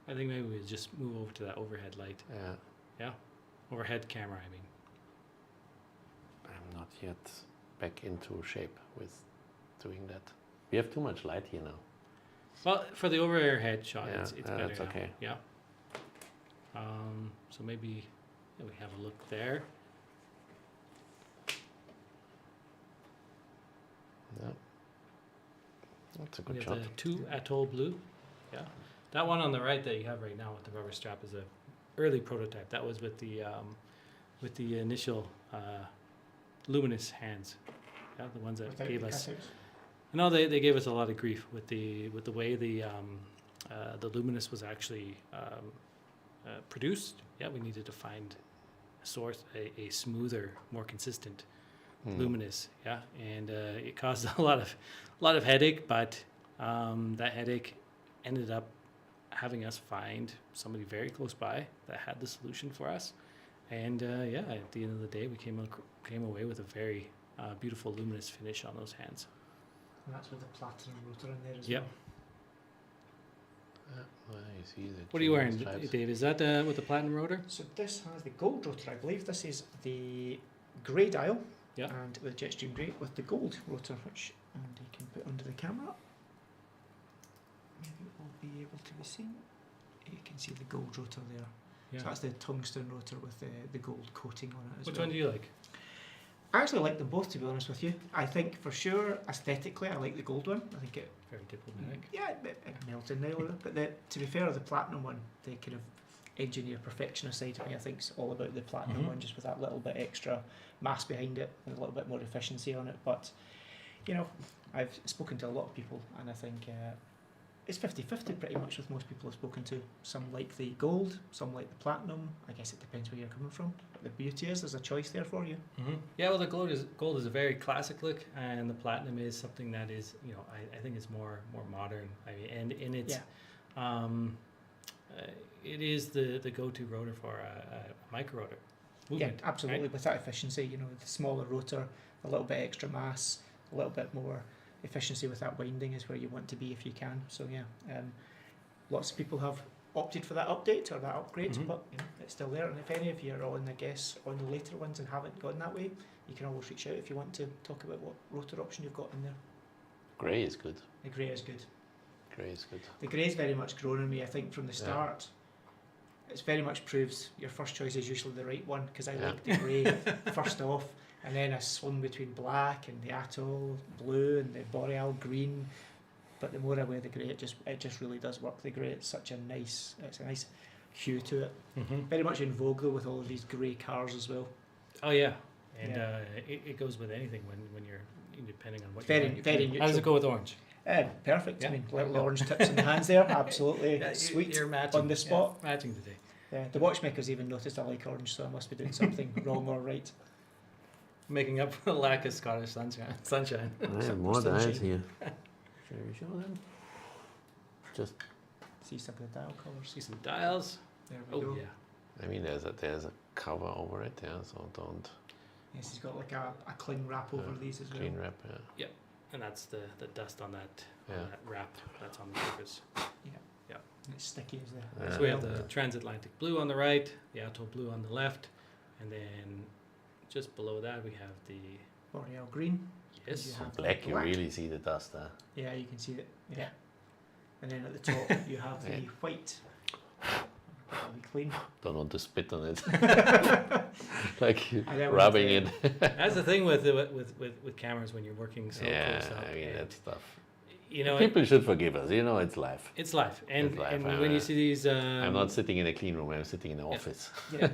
I think maybe we just move over to that overhead light. Yeah. Yeah. Overhead camera, I mean. I'm not yet back into shape with doing that. We have too much light here now. Well, for the overhead shot, Yeah, it's better that's now. okay. Yeah. So maybe we have a look there. Yeah. That's a We good have shot. the 2 Atoll Blue. Yeah. That one on the right that you have right now with the rubber strap is a early prototype. That was with the initial luminous hands. Yeah, the ones that Without gave the us. cutouts. No, they gave us a lot of grief with the way the luminous was actually produced. Yeah, we needed to find a source, a smoother, more consistent luminous. Yeah, and it caused a lot of headache, but that headache ended up having us find somebody very close by that had the solution for us. And at the end of the day, we came away with a very beautiful luminous finish on those hands. And that's with the platinum rotor in there as Yep. well. Well, you see the What are you two wearing, stripes. Dave? Is that with the platinum rotor? So this has the gold rotor, I believe. This is the grey dial, Yeah. and the Jetstream grey with the gold rotor, which Andy can put under the camera. Maybe it will be able to be seen. You can see the gold rotor there. Yeah. So that's the tungsten rotor with the gold coating on it as Which well. one do you like? I actually like them both, to be honest with you. I think for sure, aesthetically, I like the gold one. I think it, Very diplomatic. yeah, it melts in there a little bit. But to be fair, the platinum one, the kind of engineer perfectionist side of me, I think is all about the platinum Mhm. one, just with that little bit extra mass behind it and a little bit more efficiency on it. But, you know, I've spoken to a lot of people, and I think it's 50-50 pretty much with most people I've spoken to. Some like the gold, some like the platinum. I guess it depends where you're coming from. But the beauty is there's a choice there for you. Mm-hmm. Yeah, well, the gold is a very classic look, and the platinum is something that is, you know, I think it's more modern. I mean, and in its, it is the go-to rotor for a micro rotor movement. Yeah, absolutely. Right? With that efficiency, you know, the smaller rotor, a little bit extra mass, a little bit more efficiency with that winding is where you want to be if you can. So yeah, lots of people have opted for that update or that upgrade, Mhm. but you know, it's still there. And if any of you are on, I guess, on the later ones and haven't gone that way, you can always reach out if you want to talk about what rotor option you've got in there. Grey is good. The grey is good. Grey is good. The grey's very much grown on me, I think, from the Yeah. start. It's very much proves your first choice is usually the right one, because I Yeah. like the grey first off, and then I swung between black and the atoll blue and the boreal green. But the more I wear the grey, it just really does work. The grey, it's a nice hue to it. Mm-hmm. Very much in vogue though with all of these grey cars as well. Oh yeah, and Yeah. it goes with anything when you're depending on what Very- you're wearing. very How does it neutral. go with orange? Perfect. Yeah. I mean, little orange tips in the hands there, absolutely Yeah, sweet. You're matching on the spot. Yeah, matching today. Yeah, the watchmakers even noticed I like orange, so I must be doing something wrong or right. Making up for the lack of Scottish sunshine. I have more Still dials shiny. here. Shall we show them? Just, See some of the dial colours. See some dials. There we Oh go. yeah. I mean, there's a cover over it, yeah, so don't Yes, he's got like a cling wrap over these as well. clean wrap, yeah. And that's the dust on that Yeah. wrap that's on the surface. And it's sticky as the. Yeah. So we have the transatlantic blue on the right, the atoll blue on the left, and then just below that we have the Boreal green. yes. You have Black, the you really see the dust there. Yeah, you can see it. Yeah. And then at the top you have the Yeah. white. Really clean. Don't want to spit on it. Like And then rubbing with it. That's the thing with cameras when you're working so Yeah, close up. I mean, and, that stuff. you know, People should forgive us, you know, it's life. it's life, and It's life, and when you see these, I'm not sitting in a clean room, I'm sitting in an office. Yeah.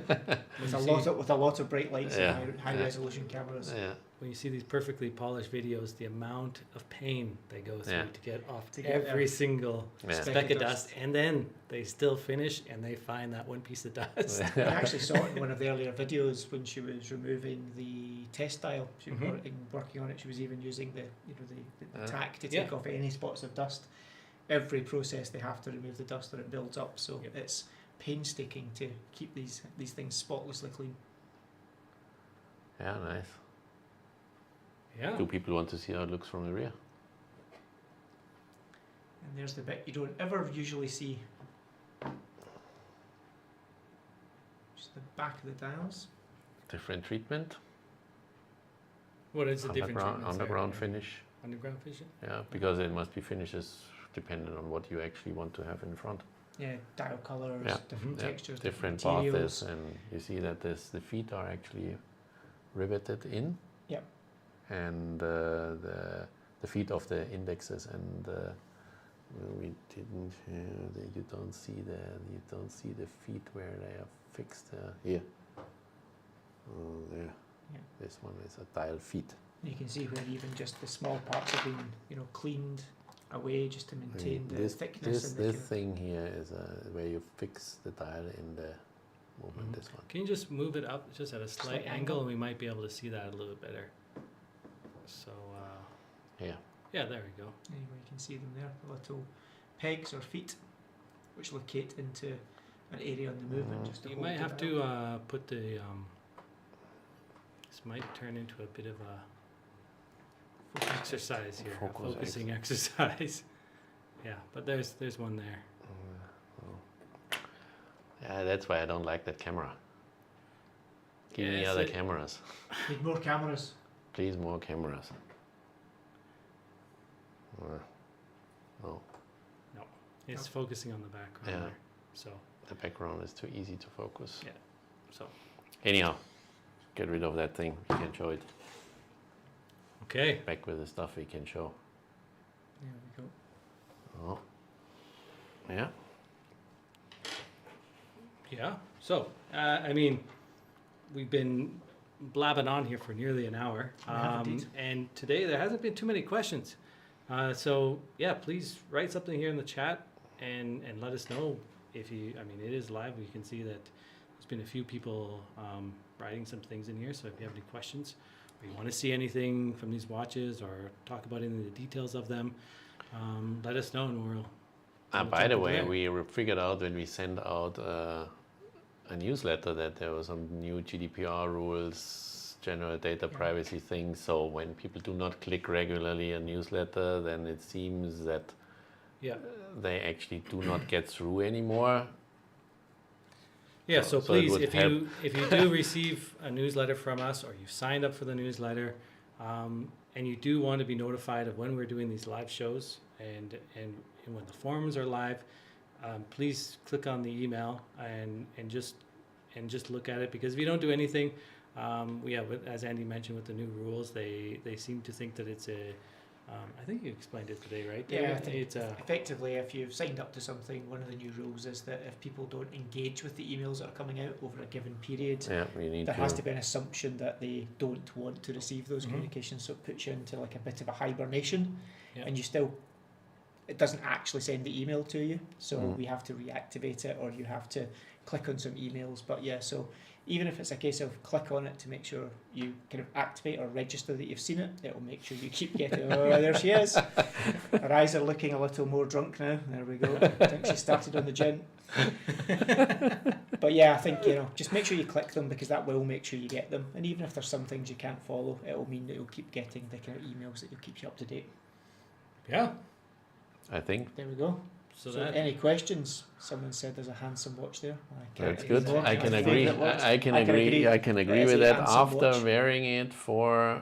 with a lot of bright lights Yeah. and high Yeah. resolution cameras. Yeah. when you see these perfectly polished videos, the amount of pain they go through Yeah. to get off To get every there. single Yeah. speck of dust, and then they still finish and they find that one piece of dust. I actually saw it in one of the earlier videos when she was removing the test dial. She was Mhm. working on it. She was even using the Yeah. tack to Yeah. take off any spots of dust. Every process they have to remove the dust or it builds up. So Yep. it's painstaking to keep these things spotlessly clean. Yeah, nice. Yeah. Do people want to see how it looks from the rear? And there's the bit you don't ever usually see. Just the back of the dials. Different treatment. What is the difference? Underground finish. Underground vision. Yeah, because it must be finishes dependent on what you actually want to have in front. Yeah, dial colours, Yeah. different Yeah, textures, different materials. paths, and you see that the feet are actually riveted in. Yep. And the feet of the indexes and we didn't. You don't see the feet where they are fixed here. There. Yeah. This one is a dial feet. You can see where even just the small parts have been, cleaned away just to I maintain mean, the this thickness this and the this kind of- thing here is where you fix the dial in the movement. Mhm. This one. Can you just move it up just at a slight Slight angle, angle. and we might be able to see that a little bit better. So Yeah. yeah, there we go. Anyway, you can see them there, the little pegs or feet, which locate into an area on the movement. Mhm. Just to You hold might the have dial. to put the. This might turn into a bit of a Focus exercise here, a Focus focusing exercise. Yeah, but there's one there. Yeah, that's why I don't like that camera. Give me Yes, other it- cameras. Need more cameras. Please, more cameras. No. It's Oh. focusing on the background Yeah. there. So The background is too easy to focus. yeah. So Anyhow, get rid of that thing. We can show it. okay. Back with the stuff we can show. There we go. Oh. Yeah. Yeah. So, I mean, we've been blabbing on here for nearly an hour. We have indeed. And today there hasn't been too many questions. So, yeah, please write something here in the chat and let us know if you, I mean, it is live. We can see that there's been a few people writing some things in here. So if you have any questions or you want to see anything from these watches or talk about any of the details of them, let us know and we'll By the jump way, into we figured out when we sent out a newsletter that there were some new GDPR rules, general data privacy things. So when people do not click regularly a newsletter, then it seems that yeah. they actually do not get through anymore. Yeah, So- so so it please, would if help. you do receive a newsletter from us or you've signed up for the newsletter, and you do want to be notified of when we're doing these live shows and when the forums are live, please click on the email and just look at it, because if you don't do anything, as Andy mentioned with the new rules, they seem to think that it's a I think you explained it today, right? Yeah, I David? think It's a effectively, if you've signed up to something, one of the new rules is that if people don't engage with the emails that are coming out over a given period, Yeah, we need there to. has to be an assumption that they don't want to receive those Mhm. communications, so it puts you into like a bit of a hibernation, Yeah. and it doesn't actually send the email to you, so Mm. we have to reactivate it, or you have to click on some emails. But yeah, so even if it's a case of click on it to make sure you kind of activate or register that you've seen it, it'll make sure you keep getting, oh, there she is. Her eyes are looking a little more drunk now. There we go. I think she started on the gin. But yeah, I think, just make sure you click them, because that will make sure you get them. And even if there's some things you can't follow, it'll mean that you'll keep getting the kind of emails that will keep you up to date. yeah. I think There we go. So So that any questions? Someone said there's a handsome watch there. that's good. It's I can my agree. favourite watch. I can agree. I can agree It's with a that. handsome After watch. wearing it for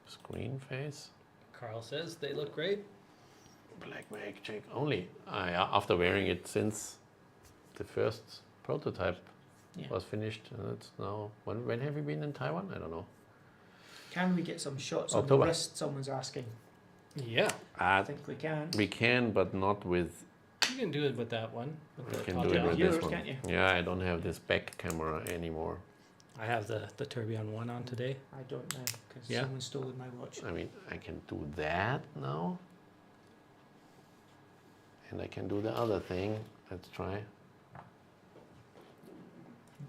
screen face, Carl says they look great. black magic only. After wearing it since the first prototype Yeah. was finished, it's now. When have you been in Taiwan? I don't know. Can we get some shots on October. the wrist? Someone's asking. Yeah. I think we can. We can, but not with. You can do it with that one. With We the can top do it down. with Yours, this one. can't you? Yeah, I don't have this back camera anymore. I have the Tourbillon one on today. I don't know, because Yeah. someone stole my watch. I mean, I can do that now. And I can do the other thing. Let's try.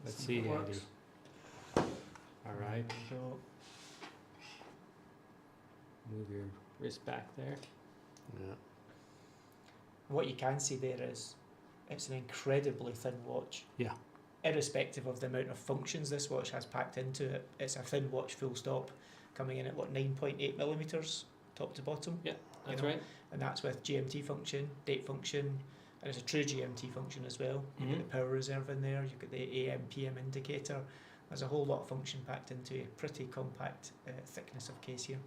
Let's see, Andy. All right. So Move your wrist back there. Yeah. what you can see there is it's an incredibly thin watch. Yeah. Irrespective of the amount of functions this watch has packed into it, it's a thin watch full stop, coming in at 9.8 millimeters top to bottom. That's know, right. And that's with GMT function, date function, and it's a true GMT function as well. You've got Mhm. the power reserve in there, you've got the AM, PM indicator. There's a whole lot of function packed into a pretty compact thickness of case here.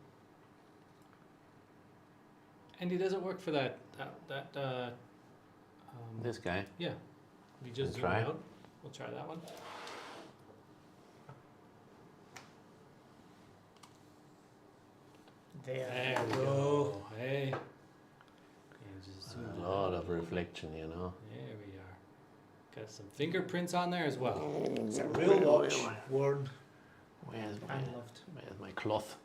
Andy, does it work for that? This guy. Yeah. We just zoom Try. out. We'll try that one. There, There we go. Hey. And just zoom A it lot out. of reflection, you know. There we are. Got some fingerprints on there as well. It's a real watch, worn Where's my, and loved. where's my cloth?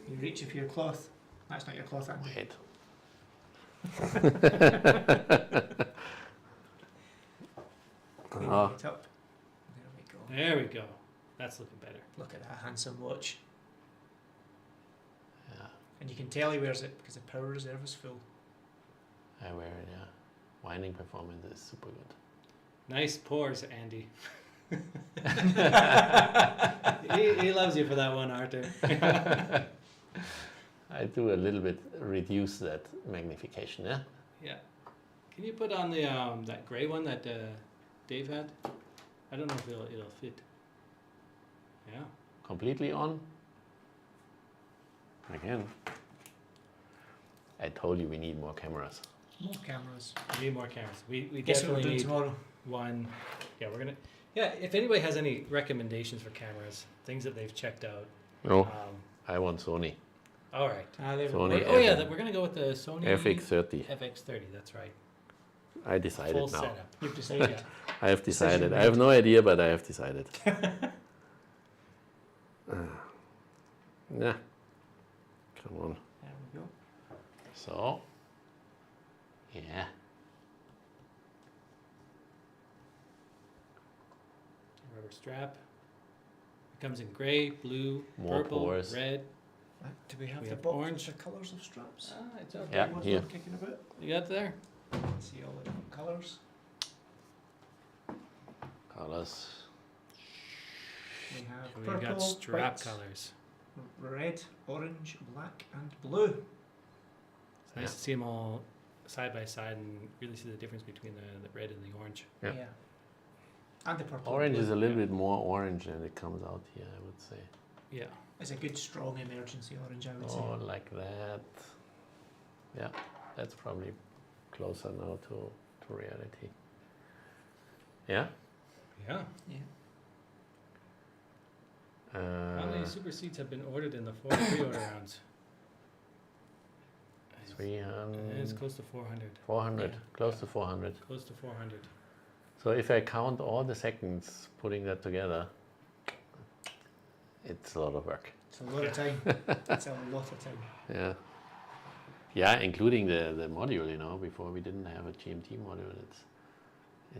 You reach for your cloth. That's not your cloth, Andy. Wait. Cleaning Ah. it up. There we go. There we go. That's looking better. Look at that handsome watch. Yeah, And you can tell he wears it because the power reserve is full. I wear it, yeah. Winding performance is super good. Nice pores, Andy. he loves you for that one, Arthur. I do a little bit reduce that magnification, yeah? Yeah. Can you put on the that gray one that Dave had? I don't know if it'll fit. Yeah. Completely on. Again. I told you we need more cameras. More cameras. We need more cameras. We Guess what we're definitely doing need tomorrow? one. Yeah, we're gonna. Yeah, if anybody has any recommendations for cameras, things that they've checked out. No, I want Sony. All right. There we Sony. go. Oh yeah, we're gonna go with the Sony FX30. FX30. That's right. I decided Full now. setup. You've decided. Yeah. I have decided. Decision I have no idea, but I have decided. Yeah. Come on. There we go. So. Yeah. Rubber strap. It comes in gray, blue, More purple, pores. red. Do we have We the have box orange. with the colours of straps? It's okay. Yeah, Ones here. we're kicking about. You got there? See all the different colours. Colors. We have We've purple, got strap white, colors. red, orange, black, and blue. It's nice to see them all side by side and really see the difference between the red and the orange. Yeah. And the purple. Orange and is blue. a little bit more orange than it comes out here, I would say. Yeah. It's a good strong emergency orange, I would say. Oh, like that. Yeah, that's probably closer now to reality. Yeah? Yeah. Yeah. How many Supersedes have been ordered in the pre-order rounds? 300, It's close to 400. 400, Yeah. close to 400. Close to 400. So if I count all the seconds putting that together, it's a lot of work. It's a lot of time. It's a lot of time. Yeah. Yeah, including the module, you know, before we didn't have a GMT module.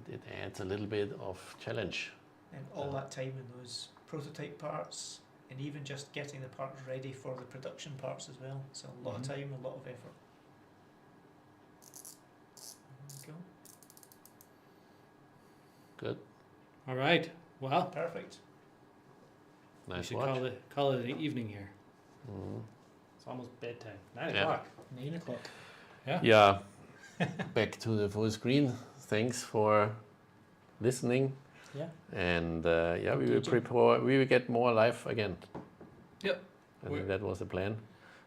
It adds a little bit of challenge. And all that time in those prototype parts, and even just getting the parts ready for the production parts as well. It's a lot of time, a lot of effort. There we go. Good. All right. Well, Perfect. we Nice should watch. call it an evening here. Mhm. It's almost bedtime. 9 Yeah. o'clock. 9 o'clock. Yeah. Back to the full screen. Thanks for listening. Yeah. And yeah, we will Engaging. prepare. We will get more live again. Yep. I think that was the plan.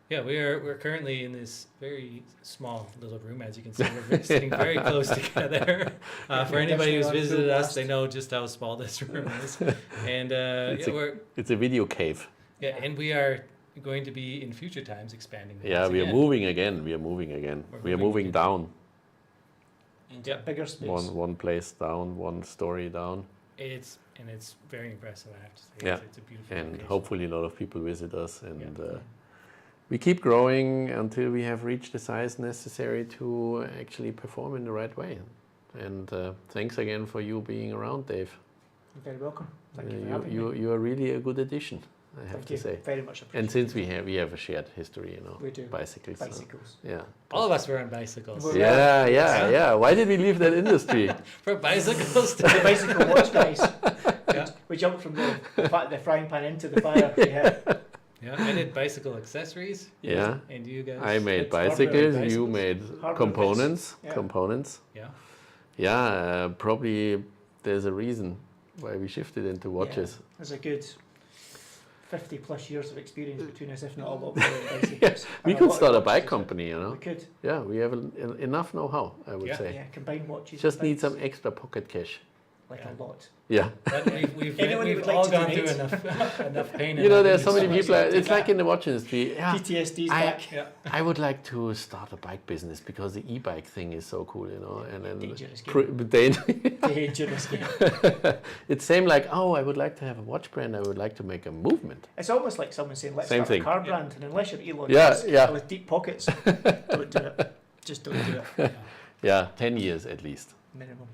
Yeah, we're currently in this very small little room. As you can see, we're sitting very close together. For anybody who's visited us, they know just how small this room is. And It's a video cave. and we are going to be in future times expanding. the Yeah, house we are again. moving again. We are moving again. We're We are moving moving down. Into Yep. a bigger space. One place down, one story down. It's very impressive. I have to say. Yeah. It's a beautiful. And location. hopefully a lot of people visit us. And Yeah. we keep growing until we have reached the size necessary to actually perform in the right way. And thanks again for you being around, Dave. You're very welcome. Thank you for having me. You are really a good addition, I have Thank to you. say. Very much appreciated. And since we have a shared history, you know, We do. bicycles. so, Bicycles. yeah. All of us were on bicycles. We're- Yeah, Yeah. yeah. Why did we leave that industry? For bicycles. The bicycle watch guys. Yeah. We jumped from the frying pan into the fire. Yeah. Yeah, I did bicycle accessories. Yeah. And you guys. I made It's hardware bicycles, and you bicycles. made Hardware components. bits, yeah. Components. Yeah. Yeah, probably there's a reason why we shifted into watches. There's a good 50 plus years of experience between us, if not a lot more in bicycles. We And could lot of start a watches bike as well. company, you know. We could. Yeah, we have enough know-how, I would Yeah. say. Yeah, combine watches. Just and need some bikes. extra pocket cash. Like Yeah. a lot. Yeah. But we've Anyone who we've would like all to gone through donate? enough pain. You know, there's so many Somebody people, should do it's like that. in the watch industry. Yeah, PTSD's I- back. Yeah. I would like to start a bike business because the e-bike thing is so cool, you know. And then Dangerous game. Dangerous game. it's same like, oh, I would like to have a watch brand. I would like to make a movement. It's almost like someone saying, let's Same start thing. a car brand, and unless you're Elon Yeah, Musk yeah. with deep pockets, don't do it. Just don't do it. Yeah, 10 years at least. Minimum.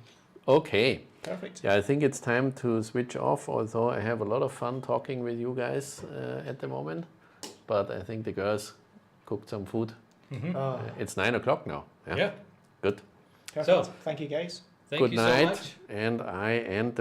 Okay. Perfect. Yeah, I think it's time to switch off, although I have a lot of fun talking with you guys at the moment. But I think the girls cooked some food. Oh, It's 9 o'clock now. Yeah. Good. perfect. So- Thank you, guys. Thank Good you night. so much. And I end the